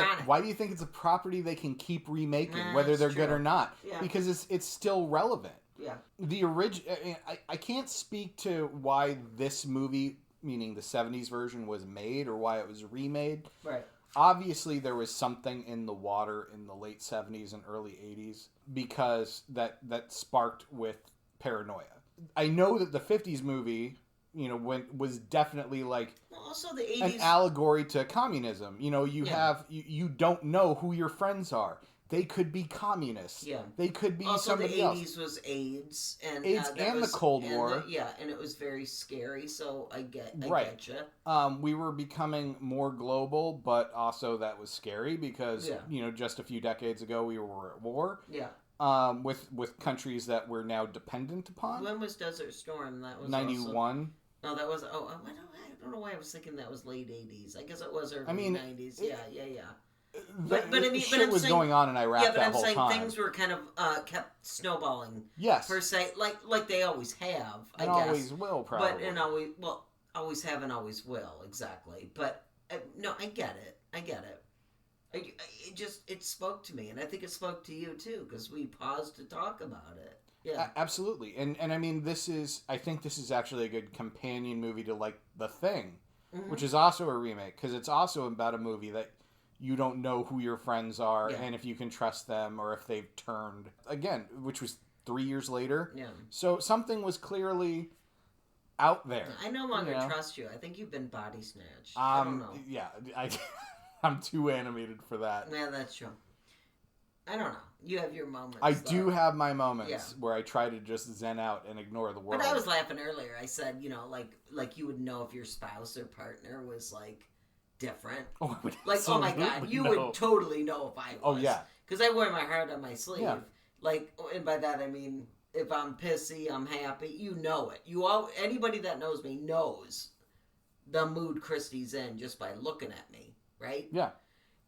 a property they can keep remaking, whether they're good or not? Yeah. Because it's still relevant. Yeah. The original. I can't speak to why this movie, meaning the 70s version, was made or why it was remade. Right. Obviously, there was something in the water in the late 70s and early 80s because that sparked with paranoia. I know that the 50s movie, you know, was definitely like also the 80s, an allegory to communism. You know, you don't know who your friends are. They could be communists. Yeah. They could be also somebody else. Also, the 80s was AIDS. And the Cold War. And it was very scary, so I get you. We were becoming more global, but also that was scary because, you know, just a few decades ago we were at war. Yeah. With countries that we're now dependent upon. When was Desert Storm? That was 91. No, that was... Oh, I don't know why I was thinking that was late 80s. I guess it was early 90s. Yeah. But I mean, shit was going on in Iraq that whole time. Yeah, but I'm saying things were kind of kept snowballing. Yes. Per se, like they always have, I guess. Always will, probably. But always have and always will, exactly. But no, I get it. It spoke to me, and I think it spoke to you too, because we paused to talk about it. Yeah, absolutely. And I mean, I think this is actually a good companion movie to like The Thing, which is also a remake, because it's also about a movie that you don't know who your friends are and if you can trust them or if they've turned. Again, which was 3 years later. Yeah. So something was clearly out there. I no longer trust you. I think you've been body snatched. I don't know. Yeah, I'm too animated for that. Yeah, that's true. I don't know. You have your moments. I do have my moments where I try to just zen out and ignore the world. But I was laughing earlier. I said, you know, like you would know if your spouse or partner was like different. Oh, like, oh my God, you would totally know if I was. Oh yeah, because I wear my heart on my sleeve. Yeah. Like, and by that I mean if I'm pissy, I'm happy. You know it. Anybody that knows me knows the mood Kristy's in just by looking at me, right? Yeah.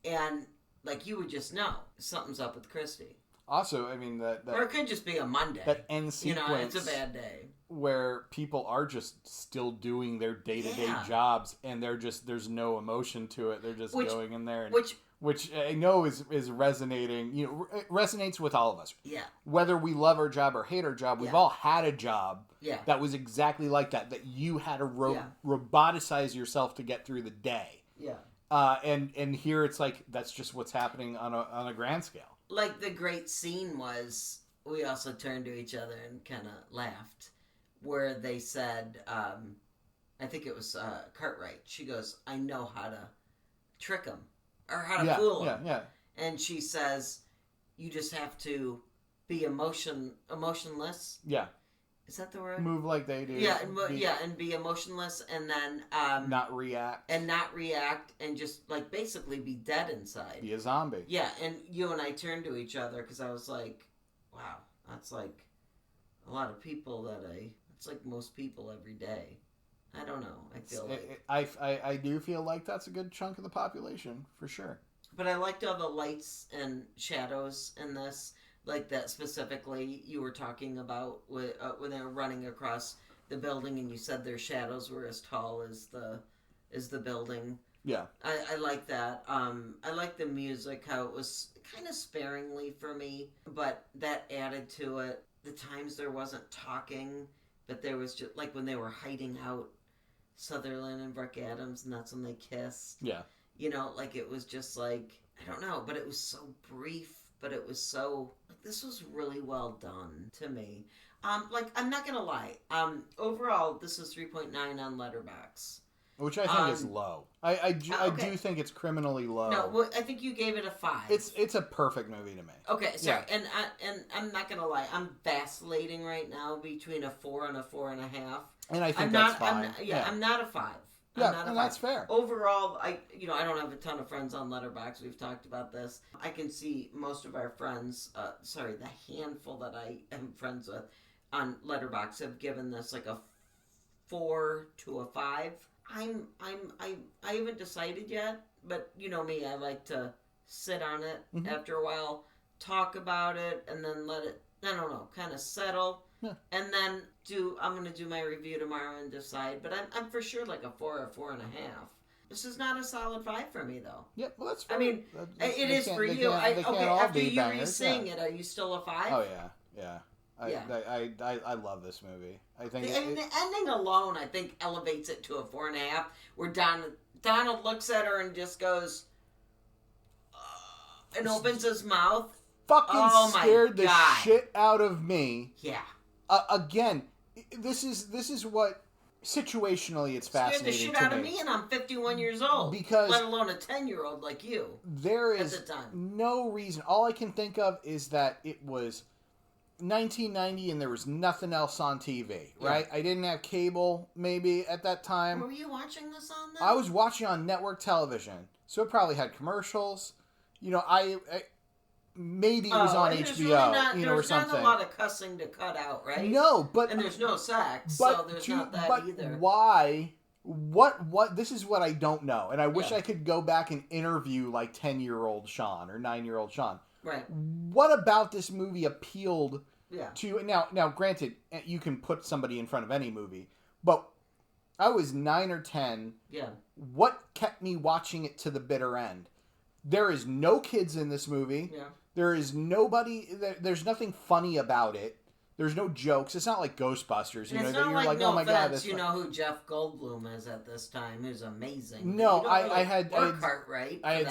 And like you would just know something's up with Kristy. Also, I mean that or it could just be a Monday. That end sequence, you know, it's a bad day where people are just still doing their day-to-day jobs, and there's no emotion to it. They're just going in there, and, which I know is resonating. You know, it resonates with all of us. Yeah. Whether we love our job or hate our job, we've all had a job. Yeah. That was exactly like that. That you had to roboticize yourself to get through the day. Yeah. And here it's like that's just what's happening on a grand scale. Like the great scene was, we also turned to each other and kind of laughed, where they said, I think it was Cartwright. She goes, "I know how to trick him or how to fool him." Yeah. And she says, "You just have to be emotionless." Yeah. Is that the word? Move like they do. Yeah, and be emotionless, and then not react, and just like basically be dead inside. Be a zombie. Yeah, and you and I turned to each other because I was like, "Wow, that's like a lot of people it's like most people every day." I don't know. I feel like I do feel like that's a good chunk of the population for sure. But I liked all the lights and shadows in this. Like that specifically you were talking about when they were running across the building and you said their shadows were as tall as the building. Yeah. I like that. I like the music, how it was kind of sparingly for me, but that added to it. The times there wasn't talking, but there was just like when they were hiding out, Sutherland and Brooke Adams, and that's when they kissed. Yeah. You know, like it was just like I don't know, but it was so brief, but it was so, like, this was really well done to me. Like, I'm not gonna lie. Overall, this is 3.9 on Letterboxd. Which I think is low. I do think it's criminally low. No, well, I think you gave it a 5. It's a perfect movie to me. Okay, sorry, yeah. And I'm not gonna lie, I'm vacillating right now between a 4 and a 4.5. And I think that's fine. I'm not a 5. And that's fair. Overall, I don't have a ton of friends on Letterboxd. We've talked about this. I can see most of our friends, the handful that I am friends with on Letterboxd have given this like a 4 to a 5. I haven't decided yet, but you know me, I like to sit on it after a while, talk about it, and then let it, I don't know, kind of settle. Yeah. And then I'm going to do my review tomorrow and decide, but I'm for sure like a 4 or 4.5. This is not a solid 5 for me, though. Yeah, well, that's fair. I mean, it is for you. After you re-sing it, are you still a 5? Oh, yeah. I love this movie. I think the ending alone, I think, elevates it to a 4.5. Where Donald looks at her and just goes, and opens his mouth. Fucking scared the shit out of me. Yeah. Again, this is what situationally it's fascinating. Scared the shit out of me, and I'm 51 years old. Because let alone a 10-year-old like you. There is no reason. All I can think of is that it was 1990 and there was nothing else on TV, right? I didn't have cable maybe at that time. Were you watching this on then? I was watching on network television, so it probably had commercials. You know, I maybe it was on HBO, really or something. There's not a lot of cussing to cut out, right? No, but and there's no sex, so there's not that either. Why? What? This is what I don't know, and I wish I could go back and interview like 10-year-old Sean or 9-year-old Sean. Right. What about this movie appealed to... Now, granted, you can put somebody in front of any movie, but I was 9 or 10. Yeah. What kept me watching it to the bitter end? There is no kids in this movie. Yeah. There is nobody... There's nothing funny about it. There's no jokes. It's not like Ghostbusters, you know, that you're like, oh my god, this. You know who Jeff Goldblum is at this time? Who's amazing. No, I had Cartwright. I had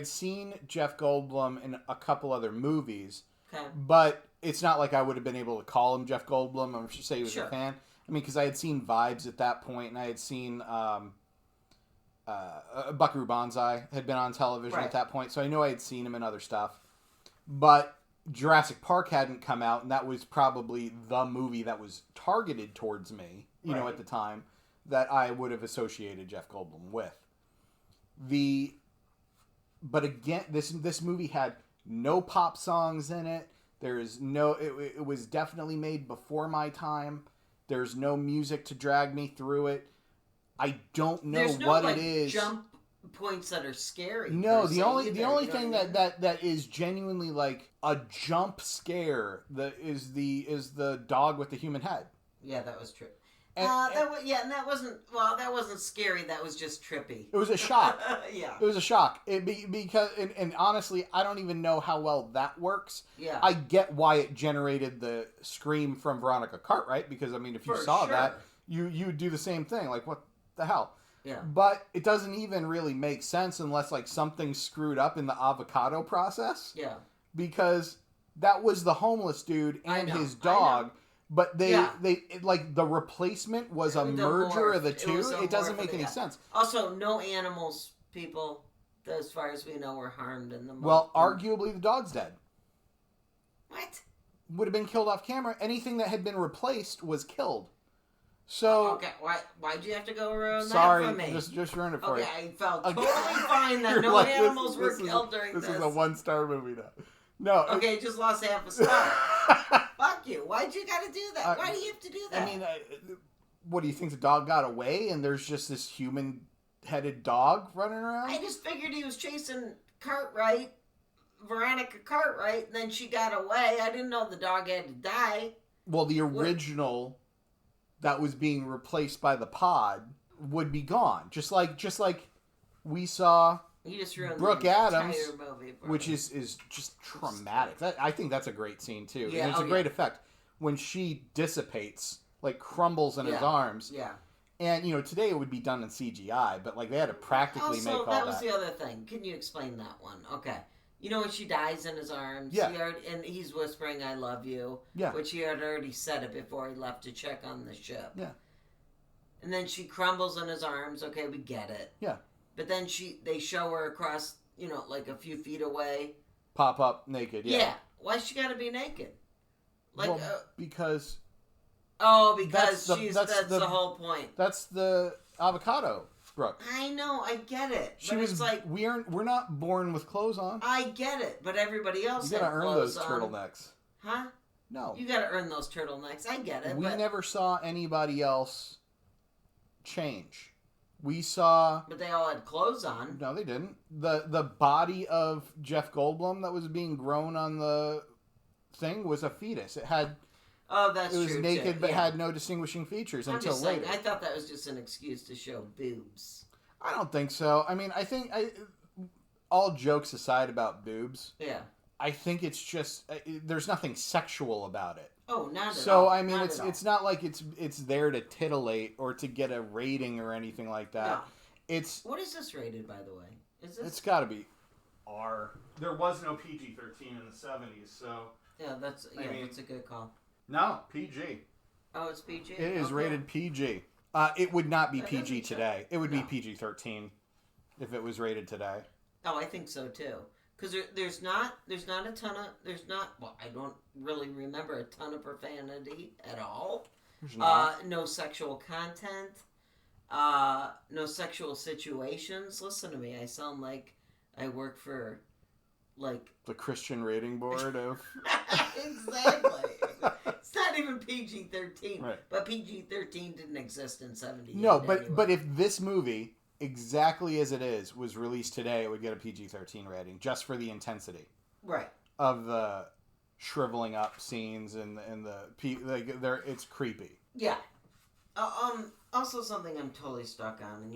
seen Jeff Goldblum in a couple other movies. Okay. But it's not like I would have been able to call him Jeff Goldblum. I'm just say he was a fan. I mean, because I had seen Vibes at that point, and I had seen Buckaroo Banzai had been on television at that point, so I know I had seen him in other stuff. But Jurassic Park hadn't come out, and that was probably the movie that was targeted towards me, you know, at the time, that I would have associated Jeff Goldblum with. But again, this movie had no pop songs in it. There is no... It was definitely made before my time. There's no music to drag me through it. I don't know what it is. Jump points that are scary. No, the only thing that is genuinely like a jump scare is the dog with the human head. Yeah, that was true. That wasn't scary. That was just trippy. It was a shock. Yeah, it was a shock. Because honestly, I don't even know how well that works. Yeah, I get why it generated the scream from Veronica Cartwright, because I mean, if you saw that, you would do the same thing. Like, what the hell? Yeah. But it doesn't even really make sense unless like something screwed up in the avocado process. Yeah. Because that was the homeless dude and his dog, but they like the replacement was a merger of the two. It doesn't make any sense. Also, no animals, people, as far as we know, were harmed in the movie. Well, arguably the dog's dead. What? Would have been killed off camera. Anything that had been replaced was killed. So okay, why'd you have to go around sorry, that for me? Just ruined it for you. Okay, I felt totally fine that no animals were killed during this. This is a 1-star movie now. No. Okay, just lost half a star. Fuck you. Why'd you gotta do that? Why do you have to do that? I mean, what do you think? The dog got away and there's just this human-headed dog running around? I just figured he was chasing Cartwright, Veronica Cartwright, and then she got away. I didn't know the dog had to die. Well, the original... that was being replaced by the pod would be gone. Just like we saw Brooke Adams, which is just traumatic. I think that's a great scene too. Yeah, and it's a great effect when she dissipates, like crumbles in his arms. Yeah. And, today it would be done in CGI, but, they had to practically make all that. that was the other thing. Can you explain that one? Okay. When she dies in his arms, and he's whispering, "I love you," which he had already said it before he left to check on the ship. Yeah. And then she crumbles in his arms. Okay, we get it. Yeah. But then they show her across, a few feet away. Pop up naked, yeah. Why's she gotta be naked? Because... Oh, because that's the whole point. That's the avocado, Brooke. I know, I get it. She was like, we're not born with clothes on. I get it, but everybody else. You gotta earn those turtlenecks. Huh? No. You gotta earn those turtlenecks. I get it. We never saw anybody else change. We saw... But they all had clothes on. No, they didn't. The body of Jeff Goldblum that was being grown on the thing was a fetus. It had... Oh, that's true. It was naked, but had no distinguishing features until later. I thought that was just an excuse to show boobs. I don't think so. I mean, all jokes aside about boobs. Yeah. I think it's just there's nothing sexual about it. Oh, not at all. So I mean, it's not like it's there to titillate or to get a rating or anything like that. No. What is this rated, by the way? It's got to be R. There was no PG-13 in the 70s, so yeah, it's a good call. No, PG. Oh, it's PG? It is rated PG. It would not be PG today. It would be PG-13 if it was rated today. Oh, I think so too. Because there's not a ton of I don't really remember a ton of profanity at all. There's not. No sexual content. No sexual situations. Listen to me. I sound like I work for the Christian rating board of... Exactly. It's not even PG-13. Right. But PG-13 didn't exist in 78. No, but if this movie, exactly as it is, was released today, it would get a PG-13 rating, just for the intensity. Right. Of the shriveling up scenes and it's creepy. Yeah. Also something I'm totally stuck on, and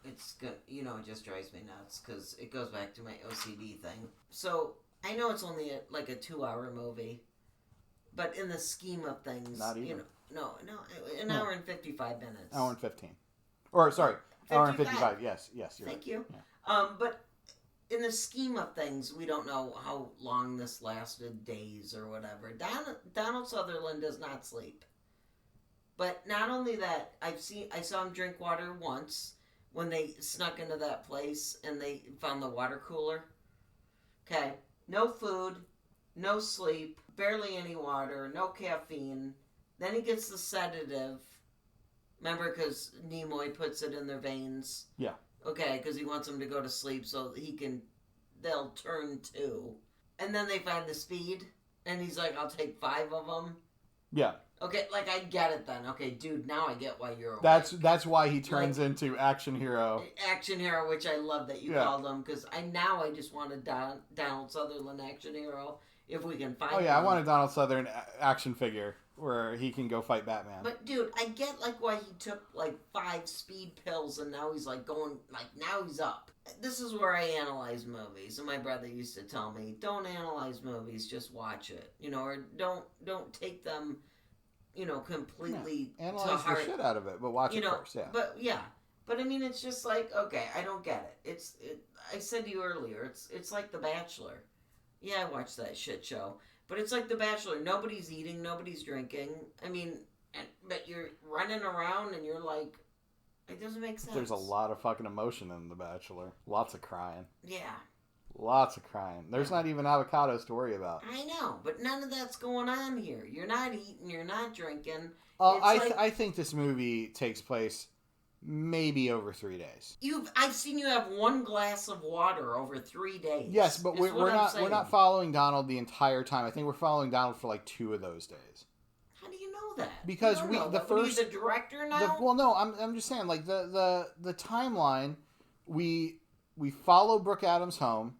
it's good. It just drives me nuts because it goes back to my OCD thing. So I know it's only a 2-hour movie, but in the scheme of things, not even. An hour and 55 minutes. Hour and 15, or sorry, 55. Hour and 55. Yes, you're Thank right. you. Yeah. But in the scheme of things, we don't know how long this lasted, days or whatever. Donald Sutherland does not sleep. But not only that, I saw him drink water once when they snuck into that place and they found the water cooler. Okay, no food, no sleep, barely any water, no caffeine. Then he gets the sedative. Remember, because Nimoy puts it in their veins. Yeah. Okay, because he wants them to go to sleep so they'll turn to. And then they find the speed, and he's like, "I'll take 5 of them." Yeah. Okay, I get it then. Okay, dude, now I get why you're awake. That's why he turns into action hero. Action hero, which I love that you called him, because I just want a Donald Sutherland action hero, if we can find him. Oh yeah, I want a Donald Sutherland action figure where he can go fight Batman. But dude, I get why he took 5 speed pills and now he's going, now he's up. This is where I analyze movies, and my brother used to tell me, don't analyze movies, just watch it, or don't take them, completely analyze to heart. The shit out of it, but watch it first. Yeah. But I mean, it's just okay, I don't get it. I said to you earlier, it's like The Bachelor. Yeah, I watched that shit show, but it's like The Bachelor. Nobody's eating, nobody's drinking. I mean, but you're running around and you're it doesn't make sense. There's a lot of fucking emotion in The Bachelor. Lots of crying. Yeah. Lots of crying. There's not even avocados to worry about. I know, but none of that's going on here. You're not eating, you're not drinking. I think this movie takes place maybe over 3 days. I've seen you have 1 glass of water over 3 days. Yes, but we're not following Donald the entire time. I think we're following Donald for 2 of those days. How do you know that? Because he's a director now. I'm just saying the timeline. We follow Brooke Adams home.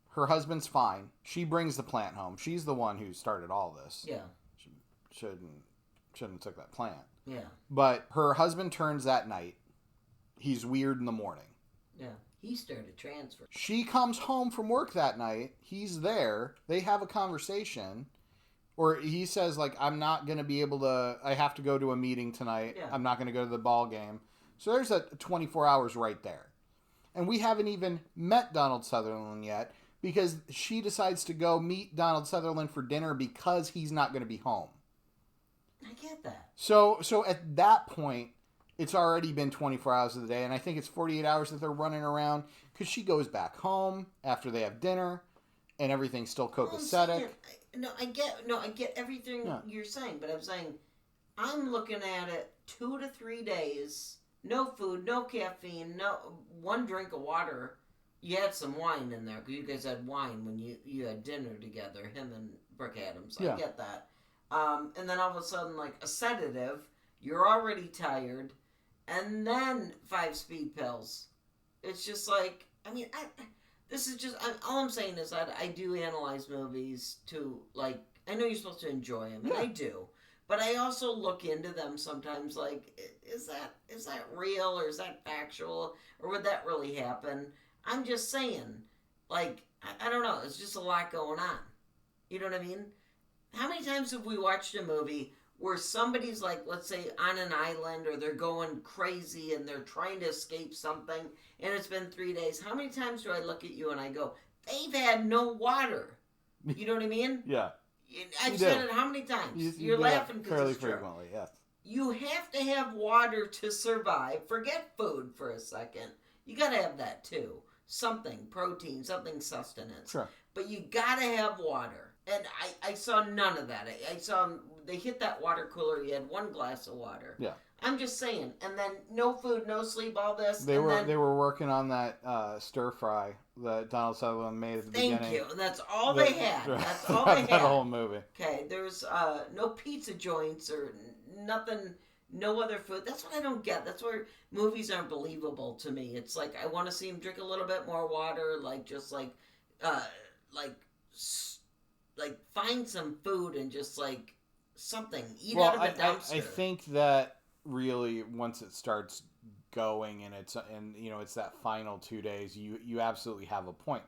Her husband's fine. She brings the plant home. She's the one who started all this. Yeah. She shouldn't have took that plant. Yeah. But her husband turns that night. He's weird in the morning. Yeah. He started transfer. She comes home from work that night. He's there. They have a conversation. Or he says, like, I'm not going to be able to... I have to go to a meeting tonight. Yeah. I'm not going to go to the ball game. So there's a 24 hours right there. And we haven't even met Donald Sutherland yet because she decides to go meet Donald Sutherland for dinner because he's not going to be home. I get that. So at that point, it's already been 24 hours of the day, and I think it's 48 hours that they're running around because she goes back home after they have dinner, and everything's still copacetic. I get everything you're saying, but I'm saying I'm looking at it 2 to 3 days, no food, no caffeine, no one drink of water. You had some wine in there because you guys had wine when you had dinner together, him and Brooke Adams. I get that. And then all of a sudden, like a sedative, you're already tired, and then 5 speed pills. It's just like, I mean, all I'm saying is that I do analyze movies to, like, I know you're supposed to enjoy them, and I do. But I also look into them sometimes, like, is that real, or is that factual, or would that really happen? I'm just saying, like, I don't know, it's just a lot going on. You know what I mean? How many times have we watched a movie where somebody's, like, let's say, on an island, or they're going crazy, and they're trying to escape something, and it's been 3 days? How many times do I look at you and I go, they've had no water? You know what I mean? Yeah. I've said it how many times? You're laughing because it's true. Fairly frequently, yes. You have to have water to survive. Forget food for a second. You got to have that too. Something, protein, something sustenance. Sure. But you got to have water. And I saw none of that. I saw they hit that water cooler. You had 1 glass of water. Yeah. I'm just saying. And then no food, no sleep, all this. They were working on that stir fry that Donald Sutherland made at the beginning. Thank you. That's all they had. That's all they had. That whole movie. Okay. There's no pizza joints or nothing. No other food. That's what I don't get. That's where movies aren't believable to me. It's like I want to see him drink a little bit more water. Like just like find some food and just like something. Eat out of a dumpster. I think that really once it starts going and it's that final 2 days, you absolutely have a point.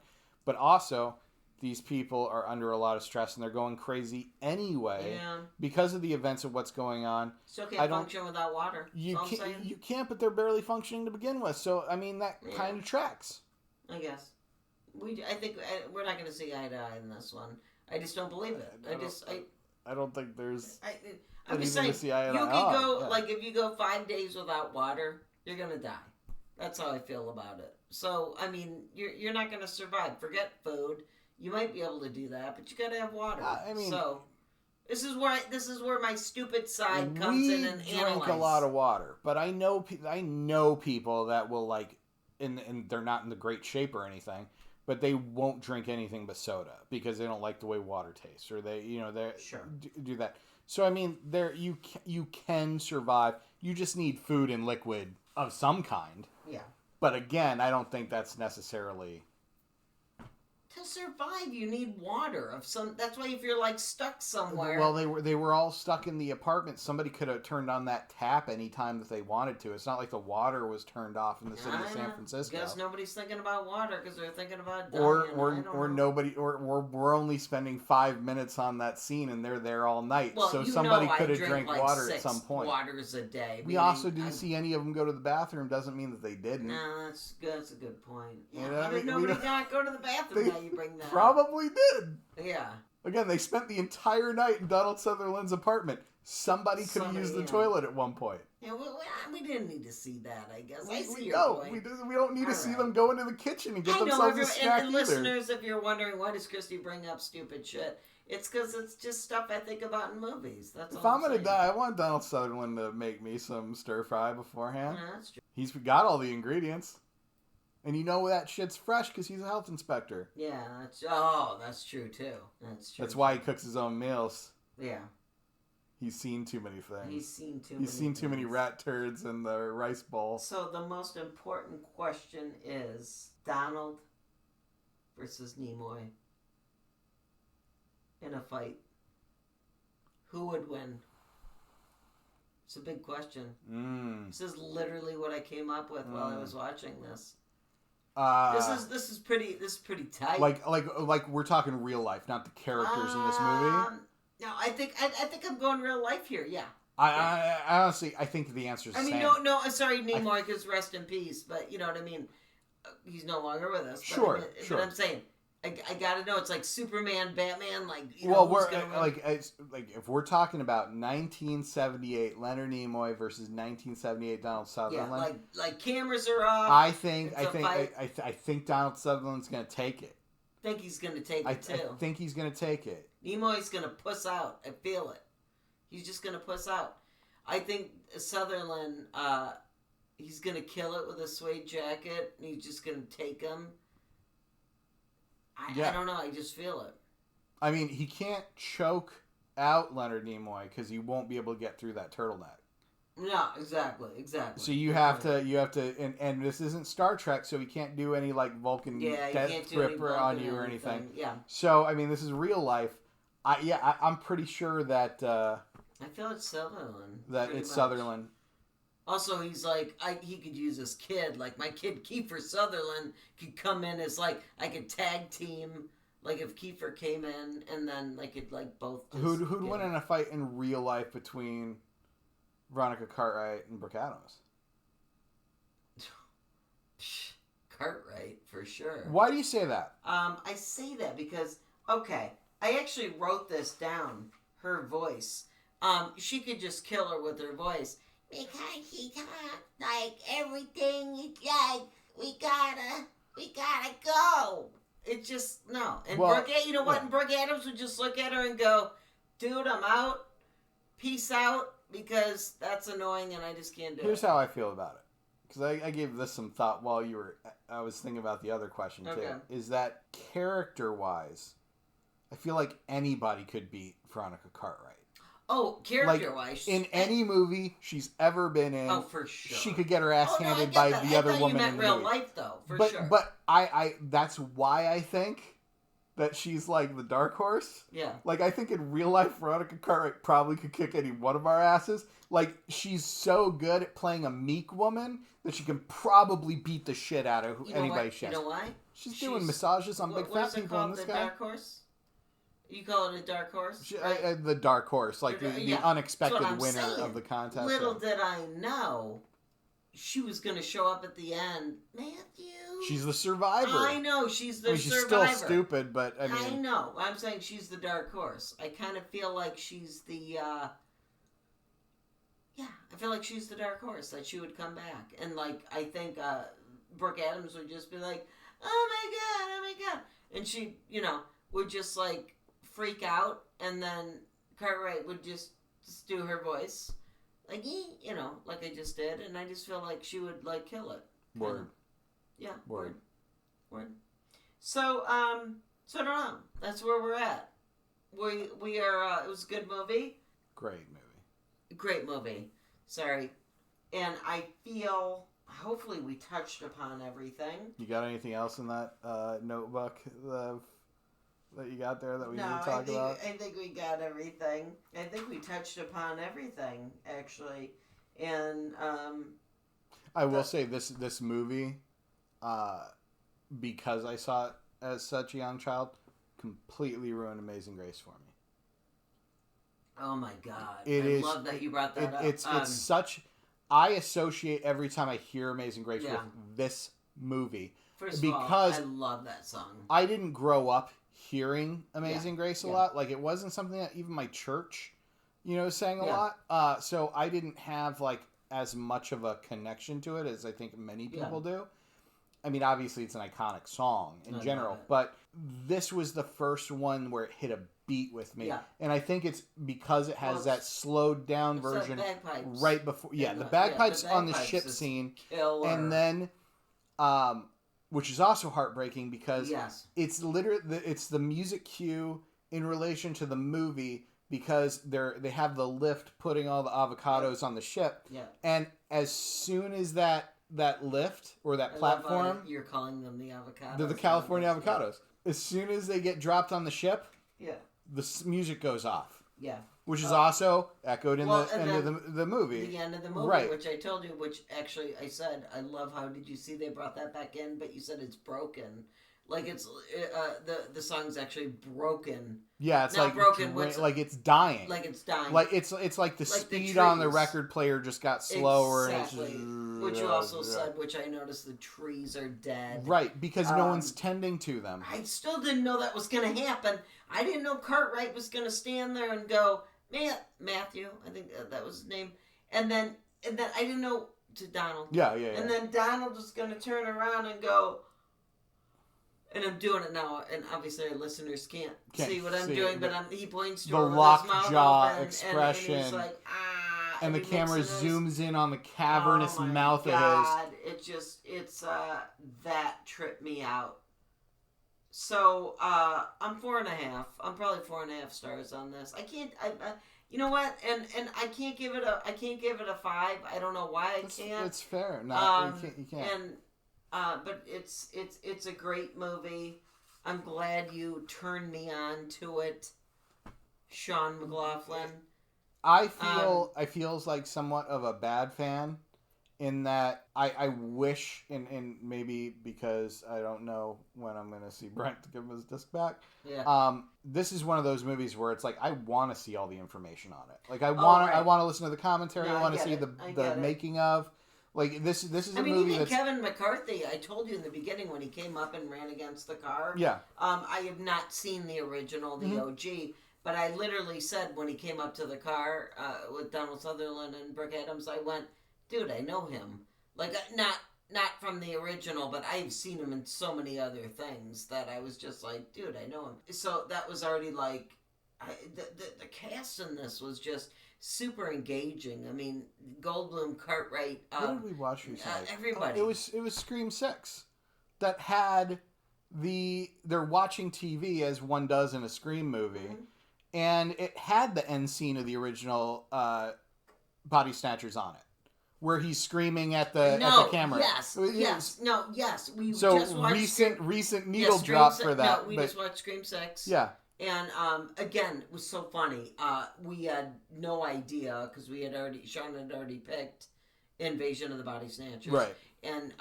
But also, these people are under a lot of stress and they're going crazy anyway because of the events of what's going on. Still can't function without water. You can't, but they're barely functioning to begin with. So I mean that kind of tracks. I guess I think we're not going to see eye to eye in this one. I just don't believe it. I don't think there's. I'm just saying, you could go like if you go 5 days without water, you're gonna die. That's how I feel about it. So I mean, you're not gonna survive. Forget food. You might be able to do that, but you gotta have water. So this is where my stupid side comes in and we drink a lot of water, but I know people that will like, and they're not in the great shape or anything. But they won't drink anything but soda because they don't like the way water tastes, or they do that. So I mean, you can survive. You just need food and liquid of some kind. Yeah. But again, I don't think that's necessarily. To survive, you need water of some. That's why if you're like stuck somewhere. Well, they were all stuck in the apartment. Somebody could have turned on that tap anytime that they wanted to. It's not like the water was turned off in the city of San Francisco. I guess nobody's thinking about water because they're thinking about dying. Or nobody. Or we're only spending 5 minutes on that scene and they're there all night. Well, so somebody could have drank like water at some point. Waters a day. We also didn't see any of them go to the bathroom. Doesn't mean that they didn't. No, that's a good point. Yeah, how did nobody not go to the bathroom? Now you bring that up. Probably did. Yeah. Again, they spent the entire night in Donald Sutherland's apartment. Somebody could have used the toilet at one point. Yeah, we didn't need to see that, I guess. We don't need to see them go into the kitchen and get themselves a snack and listeners, if you're wondering, why does Kristy bring up stupid shit? It's because it's just stuff I think about in movies. That's all. If I'm going to die, I want Donald Sutherland to make me some stir fry beforehand. Yeah, that's true. He's got all the ingredients. And you know that shit's fresh because he's a health inspector. Yeah, that's true too. That's why he cooks his own meals. Yeah. He's seen too many things. He's seen too many rat turds in the rice bowl. So the most important question is Donald versus Nimoy in a fight. Who would win? It's a big question. This is literally what I came up with while I was watching this. This is pretty tight. Like we're talking real life, not the characters in this movie. No, I think I'm going real life here. Yeah. I honestly, I think the answer is the same. No, I'm sorry, Nimoy, because rest in peace. But you know what I mean. He's no longer with us. Sure, but, sure. But I'm saying, I gotta know. It's like Superman, Batman. Like, we're like if we're talking about 1978 Leonard Nimoy versus 1978 Donald Sutherland. Yeah, like cameras are off. I think Donald Sutherland's gonna take it. I think he's gonna take it too. I think he's gonna take it. Nimoy's gonna puss out. I feel it. He's just gonna puss out. I think Sutherland, he's gonna kill it with a suede jacket, and he's just gonna take him. I don't know. I just feel it. I mean, he can't choke out Leonard Nimoy because he won't be able to get through that turtleneck. No, exactly. So you have to, and this isn't Star Trek, so he can't do any like Vulcan death grip on you or anything. Yeah. So I mean, this is real life. I'm pretty sure that. I feel it's Sutherland. That it's much. Sutherland. Also, he's like, he could use his kid. Like, my kid, Kiefer Sutherland, could come in as, like, I could tag team. Like, if Kiefer came in, and then, like, it, like, both. Who'd win in a fight in real life between Veronica Cartwright and Brooke Adams? Cartwright, for sure. Why do you say that? I say that because, okay, I actually wrote this down, her voice. She could just kill her with her voice. Because she talks like everything, like, we gotta go. It just, no. And Brooke, you know what? And Brooke Adams would just look at her and go, dude, I'm out. Peace out. Because that's annoying and I just can't do it. Here's how I feel about it. Because I gave this some thought while I was thinking about the other question too. Is that character-wise, I feel like anybody could beat Veronica Cartwright. Oh, character-wise. In any movie she's ever been in. Oh, for sure. She could get her ass handed by the other woman in the movie. You meant real life, though, for sure. But I that's why I think that she's like the dark horse. Yeah. Like, I think in real life, Veronica Cartwright probably could kick any one of our asses. Like, she's so good at playing a meek woman that she can probably beat the shit out of anybody's chest. You know why? She's doing massages on big fat people in this guy. Dark horse? You call it a dark horse? Right? The dark horse, like the unexpected winner of the contest. Little did I know she was going to show up at the end. Matthew? She's the survivor. I know, she's the survivor. She's still stupid, but I mean... I know. I'm saying she's the dark horse. I kind of feel like she's the... Yeah, I feel like she's the dark horse, that she would come back. And, like, I think Brooke Adams would just be like, oh my God. And she, would just, like, freak out, and then Cartwright would just do her voice, like, like I just did, and I just feel like she would, like, kill it. Word. Yeah, word. So, I don't know. That's where we're at. We are, it was a good movie. Great movie. Sorry. And I feel, hopefully we touched upon everything. You got anything else in that notebook that you got there that we need to talk about? I think we got everything. I think we touched upon everything, actually. And I will say this movie, because I saw it as such a young child, completely ruined Amazing Grace for me. Oh my God! I love that you brought that up. It's such. I associate every time I hear Amazing Grace with this movie. First of all, I love that song. I didn't grow up hearing Amazing Grace a lot. Like, it wasn't something that even my church, sang a lot. So I didn't have like as much of a connection to it as I think many people do. I mean, obviously it's an iconic song in general, but this was the first one where it hit a beat with me. Yeah. And I think it's because it has that slowed down version right before. Yeah, the bagpipes on the ship scene. Killer. And then, which is also heartbreaking because it's literally it's the music cue in relation to the movie, because they have the lift putting all the avocados on the ship. Yeah. And as soon as that lift or that platform, you're calling them the avocados. They're the California avocados. As soon as they get dropped on the ship, the music goes off. Yeah. Which is also echoed in the end of the movie. The end of the movie, right. Which I told you, which actually I said, I love how, did you see they brought that back in, but you said it's broken. Like it's the song's actually broken. Yeah, it's not like broken. like it's dying. Like it's dying. Like it's like the speed on the record player just got slower. Exactly. And which you also said, which I noticed, the trees are dead. Right, because no one's tending to them. I still didn't know that was going to happen. I didn't know Cartwright was going to stand there and go, Matthew, I think that was his name, and then I didn't know to Donald. Yeah. And then Donald was going to turn around and go. And I'm doing it now, and obviously our listeners can't see what I'm doing, but he points to the lockjaw expression, and he's like, and the camera zooms in on the cavernous mouth of his. It's that tripped me out. So I'm 4.5. I'm probably 4.5 stars on this. I can't. You know what? And I can't give it a 5. I don't know why I can't. It's fair. No, you can't. But it's a great movie. I'm glad you turned me on to it, Sean McLaughlin. I feel like somewhat of a bad fan in that I wish, and maybe because I don't know when I'm going to see Brent to give him his disc back. Yeah. This is one of those movies where it's like I want to see all the information on it. Like I want to listen to the commentary. I want to see the making of. Like this is a movie even Kevin McCarthy, I told you in the beginning when he came up and ran against the car. Yeah. I have not seen the original, the OG, but I literally said when he came up to the car with Donald Sutherland and Brooke Adams, I went, dude, I know him. Like not from the original, but I've seen him in so many other things that I was just like, dude, I know him. So that was already like, the cast in this was just super engaging. I mean, Goldblum, Cartwright. What did we watch recently? Everybody. It was Scream 6 that had they're watching TV as one does in a Scream movie, and it had the end scene of the original Body Snatchers on it, where he's screaming at the camera. Yes. We just watched recent needle drop for that. No, we just watched Scream 6. Yeah. And again, it was so funny. We had no idea because Sean had already picked Invasion of the Body Snatchers, right? And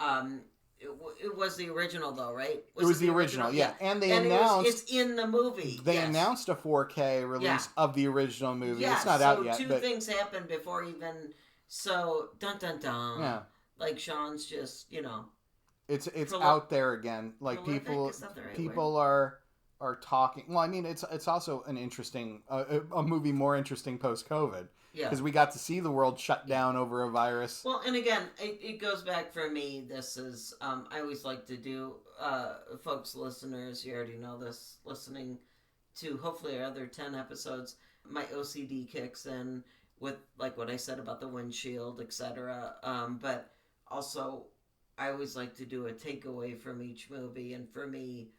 it was the original though, right? It was the original, yeah. And they announced it's in the movie. They announced a 4K release of the original movie. Yeah, it's not out yet. Two things happened before even. So dun dun dun. Yeah. Like Sean's just It's out there again. Like people are talking. Well, I mean, it's also an interesting a movie more interesting post COVID. Yeah, because we got to see the world shut down over a virus. Well, and again, it goes back for me. This is I always like to do, folks, listeners. You already know this. Listening to hopefully our other 10 episodes, my OCD kicks in with like what I said about the windshield, etc. But also, I always like to do a takeaway from each movie, and for me.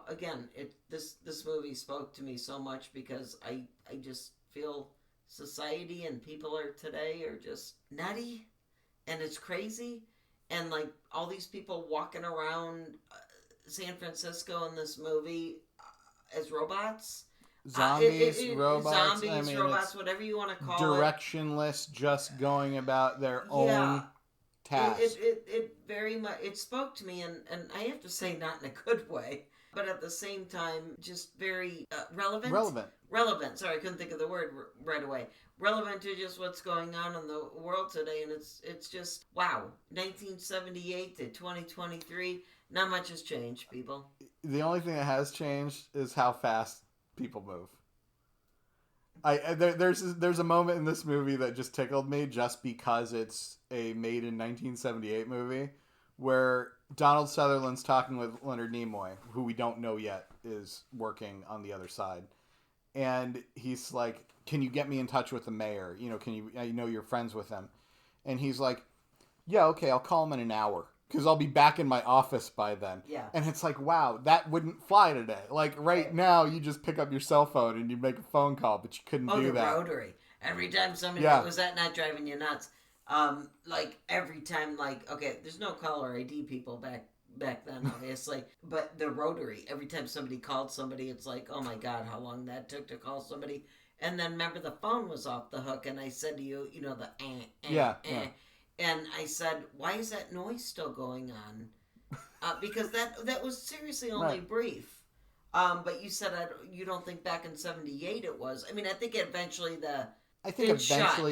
Again, this movie spoke to me so much because I just feel society and people today are just nutty, and it's crazy, and like all these people walking around San Francisco in this movie as robots, zombies, robots, robots, whatever you want to call directionless, just going about their own task. It very much spoke to me, and I have to say not in a good way. But at the same time, just very relevant. Relevant. Sorry, I couldn't think of the word right away. Relevant to just what's going on in the world today, and it's just wow. 1978 to 2023, not much has changed, people. The only thing that has changed is how fast people move. There's a moment in this movie that just tickled me, just because it's a made in 1978 movie, where Donald Sutherland's talking with Leonard Nimoy, who we don't know yet is working on the other side. And he's like, can you get me in touch with the mayor? I know you're friends with him. And he's like, yeah, okay, I'll call him in an hour because I'll be back in my office by then. Yeah. And it's like, wow, that wouldn't fly today. Like right now, you just pick up your cell phone and you make a phone call, but you couldn't do that. Oh, the rotary. Every time somebody was that not driving you nuts? Like every time, like, okay, there's no caller ID people back then, obviously, but the rotary, every time somebody called somebody, it's like, oh my God, how long that took to call somebody. And then remember the phone was off the hook, and I said to you, the yeah. And I said, why is that noise still going on? because that was seriously only brief. But you said you don't think back in '78 it was. I mean, I think eventually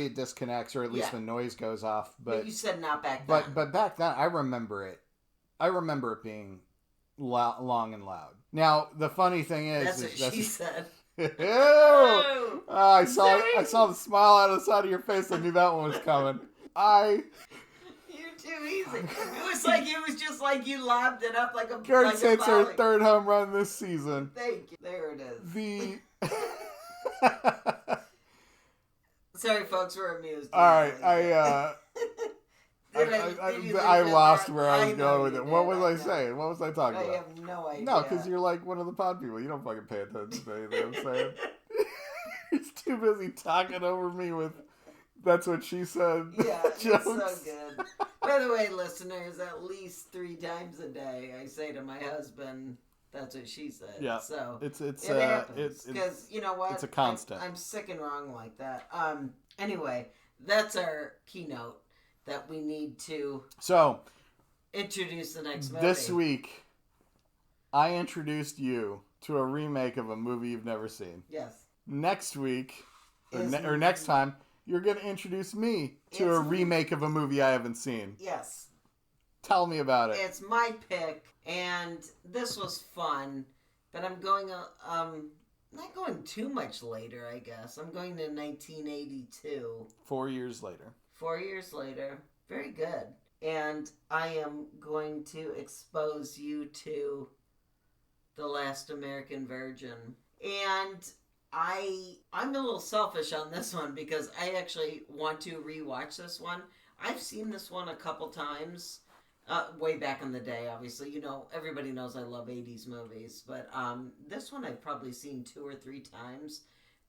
it disconnects, or at least the noise goes off. But you said not back then. But back then, I remember it. I remember it being long and loud. Now, the funny thing is... That's what she said. I saw the smile out of the side of your face. I knew that one was coming. You're too easy. It was just like you lobbed it up like a... Gertz hits her third home run this season. Thank you. There it is. The... Sorry, folks, we're amused. All right, I lost where I was going with it. What was I saying? What was I talking about? I have no idea. No, because you're like one of the pod people. You don't fucking pay attention to anything I'm saying. He's too busy talking over me with "that's what she said." Yeah, it's so good. By the way, listeners, at least 3 times a day, I say to my husband, "That's what she said." Yeah. So it happens because you know what? It's a constant. I'm sick and wrong like that. Anyway, that's our keynote. That we need to introduce the next movie. This week, I introduced you to a remake of a movie you've never seen. Yes. Next week, or next time, you're going to introduce me to a remake of a movie I haven't seen. Yes. Tell me about it. It's my pick, and this was fun, but I'm going, not going too much later, I guess. I'm going to 1982. 4 years later. 4 years later. Very good. And I am going to expose you to The Last American Virgin. And I'm a little selfish on this one because I actually want to rewatch this one. I've seen this one a couple times. Way back in the day, obviously. You know, everybody knows I love 80s movies. But this one I've probably seen 2 or 3 times.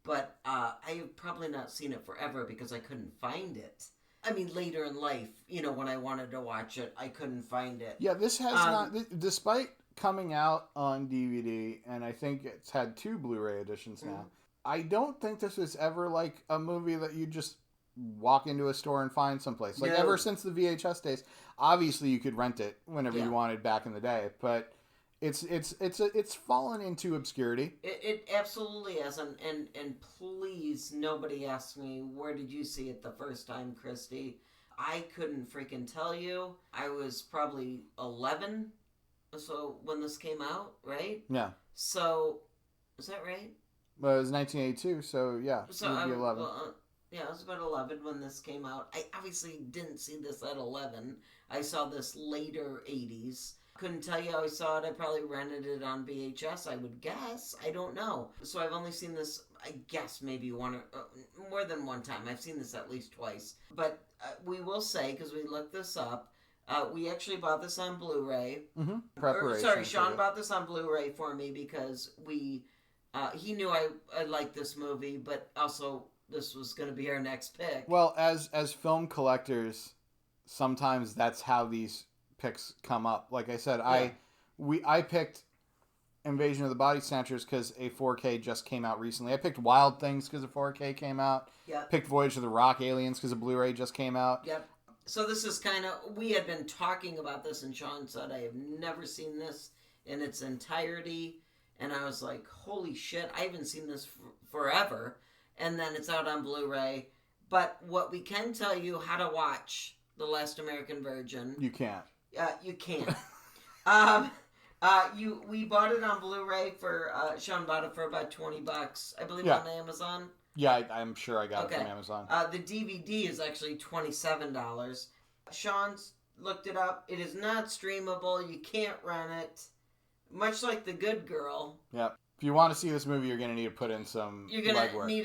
But I've probably not seen it forever because I couldn't find it. I mean, later in life, you know, when I wanted to watch it, I couldn't find it. Yeah, this has not, despite coming out on DVD, and I think it's had 2 Blu-ray editions now, I don't think this was ever like a movie that you just walk into a store and find someplace. Like, ever since the VHS days, obviously you could rent it whenever you wanted back in the day, but it's fallen into obscurity. It absolutely has, and please, nobody ask me, where did you see it the first time, Kristy? I couldn't freaking tell you. I was probably 11, so when this came out, right? Yeah. So, is that right? Well, it was 1982, so yeah, so it would be 11. Yeah, I was about 11 when this came out. I obviously didn't see this at 11. I saw this later 80s. Couldn't tell you how I saw it. I probably rented it on VHS, I would guess. I don't know. So I've only seen this, I guess, maybe one or more than one time. I've seen this at least twice. But we will say, because we looked this up, we actually bought this on Blu-ray. Preparation. Sean bought this on Blu-ray for me because he knew I liked this movie, but also this was going to be our next pick. Well, as film collectors, sometimes that's how these picks come up. Like I said, I picked Invasion of the Body Snatchers because a 4K just came out recently. I picked Wild Things because a 4K came out. Yep. Picked Voyage of the Rock Aliens because a Blu-ray just came out. Yep. So this is kind of, we had been talking about this, and Sean said, I have never seen this in its entirety. And I was like, holy shit, I haven't seen this forever. And then it's out on Blu-ray. But what we can tell you how to watch The Last American Virgin. You can't. You can't. We bought it on Blu-ray for, Sean bought it for about $20, I believe, on Amazon. Yeah, I'm sure I got it from Amazon. The DVD is actually $27. Sean's looked it up. It is not streamable. You can't rent it. Much like The Good Girl. Yeah. If you want to see this movie, you're going to need to put in some legwork. You're going to need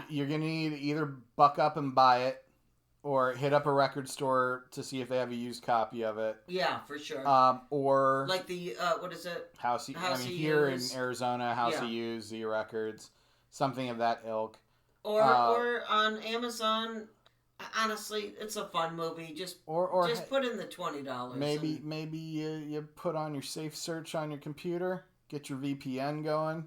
You're going to need to either buck up and buy it, or hit up a record store to see if they have a used copy of it. Yeah, for sure. Or like the what is it? Here in Arizona, House of Used, Z Records, something of that ilk. Or on Amazon. Honestly, it's a fun movie. Just put in the $20. Maybe you put on your safe search on your computer, get your VPN going,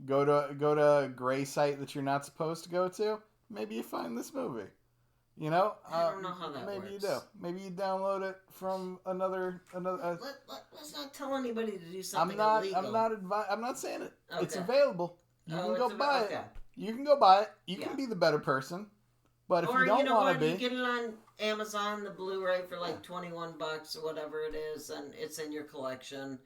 go to a gray site that you're not supposed to go to. Maybe you find this movie. You know, I don't know how that maybe works. you do. Maybe you download it from another. Let's not tell anybody to do something illegal. I'm not saying it. Okay. It's available. You can go buy it. You can go buy it. You can be the better person. But if you don't want to be, you get it on Amazon, the Blu-ray for like $21 or whatever it is, and it's in your collection.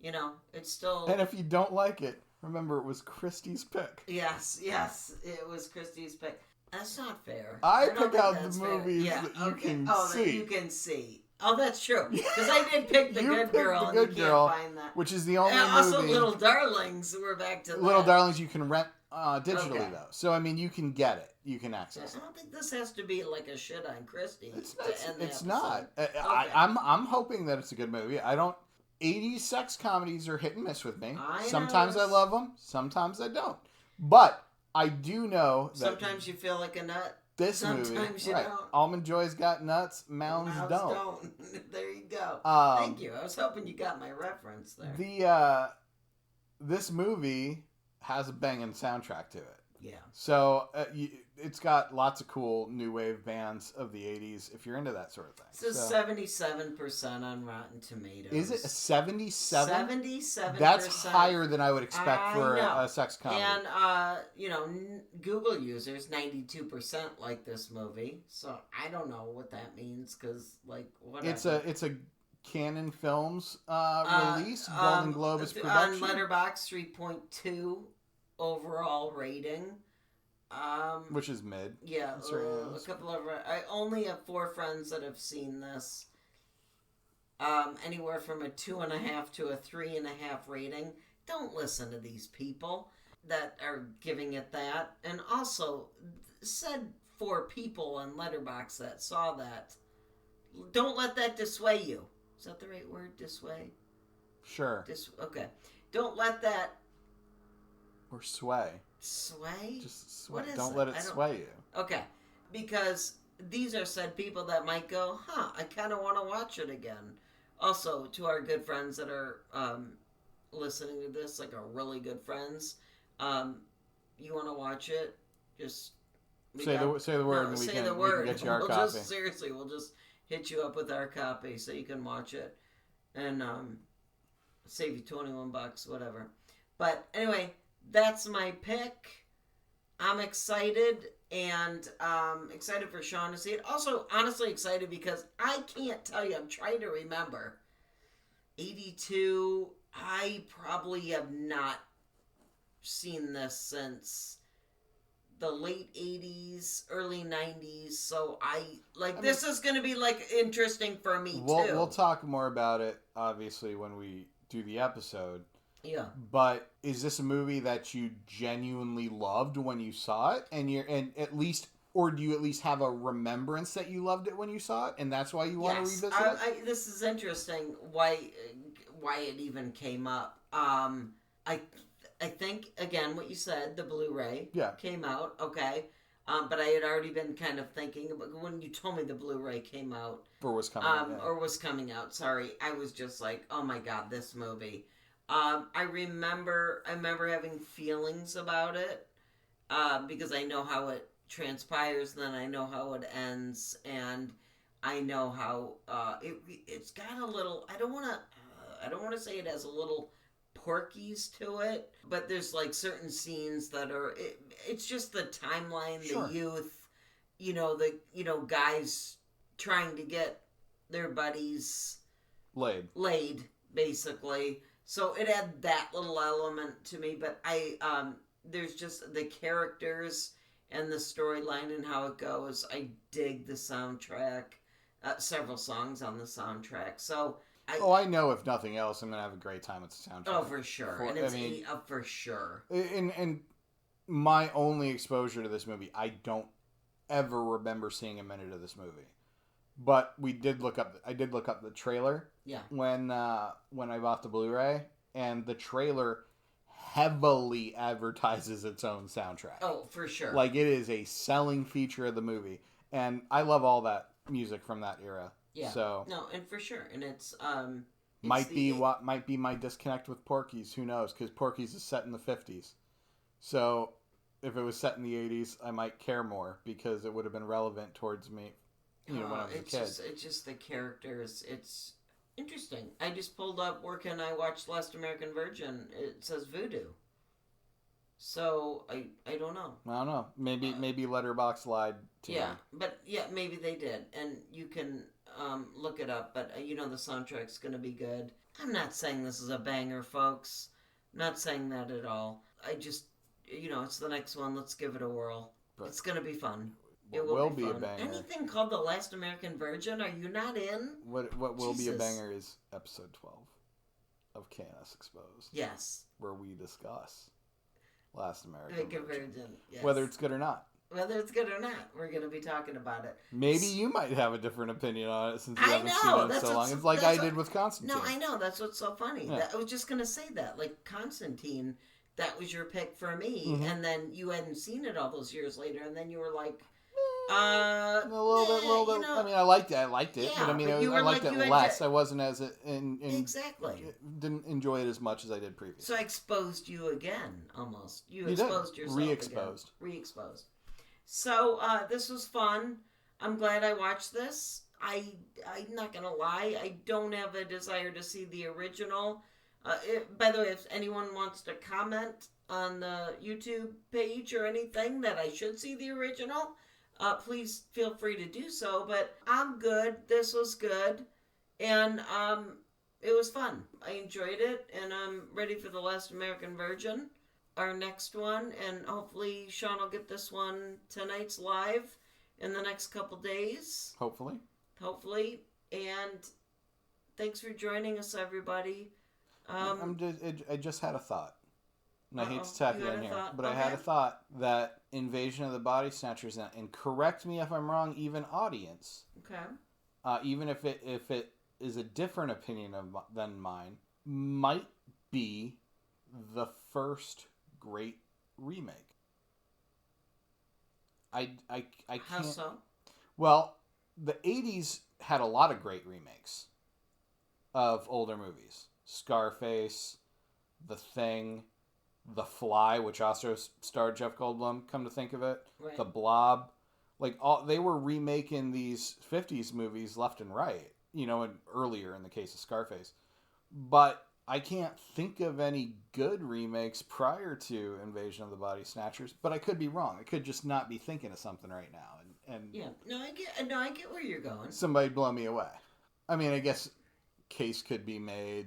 You know, it's still. And if you don't like it, remember it was Kristy's pick. Yes, it was Kristy's pick. That's not fair. I pick out the movies that you can see. That you can see. Oh, that's true. Because I did pick The Good Girl, and you can't find that. Which is the only movie. Also, Little Darlings. We're back to that. Little Darlings you can rent digitally, though. So, I mean, you can get it. You can access it. I don't think this has to be like a shit on Kristy. It's not. I'm hoping that it's a good movie. 80s sex comedies are hit and miss with me. Sometimes I love them. Sometimes I don't. But I do know that sometimes you feel like a nut. This movie, you don't. Almond Joy's got nuts. Mounds don't. There you go. Thank you. I was hoping you got my reference there. This movie has a banging soundtrack to it. Yeah. So it's got lots of cool new wave bands of the 80s if you're into that sort of thing. It's 77% on Rotten Tomatoes. Is it a 77? 77%. That's higher than I would expect for a sex comedy. And, Google users, 92% like this movie. So I don't know what that means because, like, whatever. It's a Canon Films release. Golden Globus production. On Letterboxd, 3.2 overall rating. Which is mid. Yeah, a couple of. I only have 4 friends that have seen this. Anywhere from a 2.5 to a 3.5 rating. Don't listen to these people that are giving it that. And also, said 4 people on Letterboxd that saw that. Don't let that dissuade you. Is that the right word? Dissuade? Sure. Okay. Don't let that. Or sway. Sway? Just sway. Don't let it sway you. Okay. Because these are said people that might go, I kind of want to watch it again. Also, to our good friends that are listening to this, like our really good friends, you want to watch it, just... Say the word and we can get you our copy. Seriously, we'll just hit you up with our copy so you can watch it. And save you $21, whatever. But anyway... That's my pick. I'm excited, and excited for Sean to see it. Also, honestly excited because I can't tell you. I'm trying to remember. 82, I probably have not seen this since the late 80s, early 90s. So this is going to be, interesting for me, too. We'll talk more about it, obviously, when we do the episode. Yeah. But is this a movie that you genuinely loved when you saw it, and do you at least have a remembrance that you loved it when you saw it, and that's why you want to revisit it? This is interesting. Why it even came up? I think again what you said. The Blu-ray came out. Okay. But I had already been kind of thinking about when you told me the Blu-ray came out or was coming out. Sorry, I was just like, oh my god, this movie. I remember having feelings about it because I know how it transpires, and then I know how it ends, and I know how it's got a little. I don't want to say it has a little Porky's to it, but there's certain scenes that are. It's just the timeline, the youth, the guys trying to get their buddies laid, basically. So it had that little element to me, but there's just the characters and the storyline and how it goes. I dig the soundtrack, several songs on the soundtrack. So I know if nothing else, I'm gonna have a great time with the soundtrack. Oh, for sure, for sure. And my only exposure to this movie, I don't ever remember seeing a minute of this movie. But I did look up the trailer. Yeah. When I bought the Blu-ray, and the trailer heavily advertises its own soundtrack. Oh, for sure. It is a selling feature of the movie, and I love all that music from that era. Yeah. So no, and for sure, and it's might be my disconnect with Porky's. Who knows? Because Porky's is set in the 50s. So if it was set in the 80s, I might care more because it would have been relevant towards me, when I was a kid. It's just the characters. It's interesting. I just pulled up where can I watch Last American Virgin. It says Voodoo. So I don't know. I don't know. Maybe Letterboxd lied to me. But maybe they did, and you can look it up. But the soundtrack's going to be good. I'm not saying this is a banger, folks. Not saying that at all. I just it's the next one. Let's give it a whirl. But it's going to be fun. It will be fun. A banger. Anything called The Last American Virgin? Are you not in? What will be a banger is episode 12 of KNS Exposed. Yes. Where we discuss Last American Virgin. Yes. Whether it's good or not. Whether it's good or not, we're going to be talking about it. Maybe you might have a different opinion on it since you haven't seen it in so long. It's like I did with Constantine. No, I know. That's what's so funny. Yeah. I was just going to say that. Like Constantine, that was your pick for me. Mm-hmm. And then you hadn't seen it all those years later. And then you were like, a little bit. I mean, I liked it. Yeah, but I mean, I liked it less. I wasn't as exactly. Didn't enjoy it as much as I did previously. So I exposed you again, almost. You exposed yourself. Re-exposed. So this was fun. I'm glad I watched this. I'm not gonna lie. I don't have a desire to see the original. By the way, if anyone wants to comment on the YouTube page or anything that I should see the original, please feel free to do so. But I'm good. This was good, and it was fun. I enjoyed it, and I'm ready for The Last American Virgin, our next one, and hopefully Sean will get this one tonight's live in the next couple days. Hopefully, and thanks for joining us, everybody. I just had a thought. And I hate to tack it in here, but I had a thought that Invasion of the Body Snatchers, and correct me if I'm wrong, even audience. Okay. Even if it is a different opinion than mine, might be the first great remake. I can't. How so? Well, the 80s had a lot of great remakes of older movies. Scarface, The Thing, The Fly, which also starred Jeff Goldblum, come to think of it. Right. The Blob. They were remaking these 50s movies left and right, and earlier in the case of Scarface. But I can't think of any good remakes prior to Invasion of the Body Snatchers, but I could be wrong. I could just not be thinking of something right now. I get where you're going. Somebody blow me away. I mean, I guess case could be made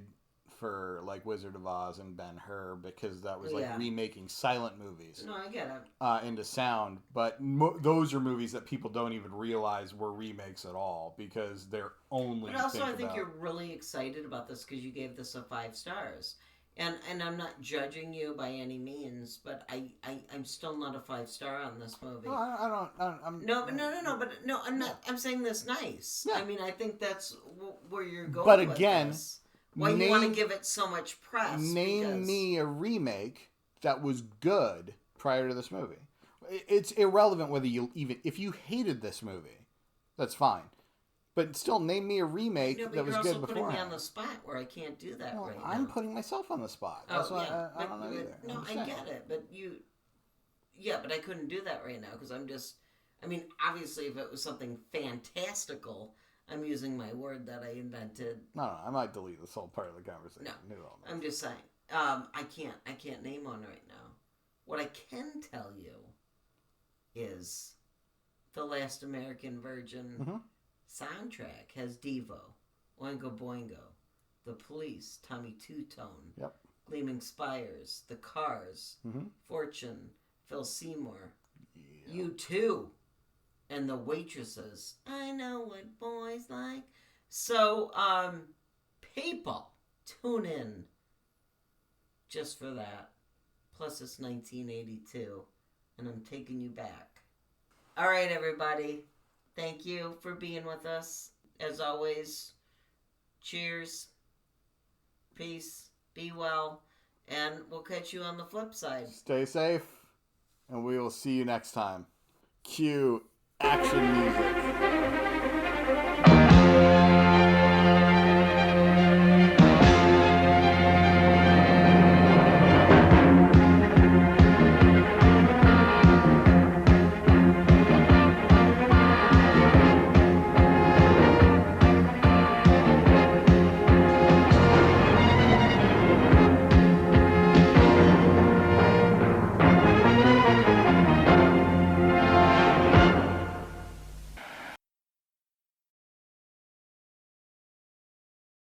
for Wizard of Oz and Ben-Hur because that was remaking silent movies. No, I get it. Into sound, but those are movies that people don't even realize were remakes at all because they're only. But also, I think you're really excited about this because you gave this a 5 stars, and I'm not judging you by any means, but I'm still not a 5-star on this movie. No, I don't. No, I'm not. I'm saying this nice. Yeah. I mean, I think that's where you're going. But again. With this. Why you want to give it so much press? Name me a remake that was good prior to this movie. It's irrelevant whether if you hated this movie, that's fine. But still, name me a remake that was good before. You're also putting me on the spot where I can't do that right now. I'm putting myself on the spot. That's why I don't know either. No, I get it, but but I couldn't do that right now because obviously, if it was something fantastical. I'm using my word that I invented. No, I might delete this whole part of the conversation. No, I'm just saying. I can't name one right now. What I can tell you is The Last American Virgin soundtrack has Devo, Oingo Boingo, The Police, Tommy Two-Tone, Gleaming Spires, The Cars, Fortune, Phil Seymour, U2. And The Waitresses. I know what boys like. So, people, tune in just for that. Plus, it's 1982, and I'm taking you back. All right, everybody. Thank you for being with us. As always, cheers, peace, be well, and we'll catch you on the flip side. Stay safe, and we will see you next time. Cue action music.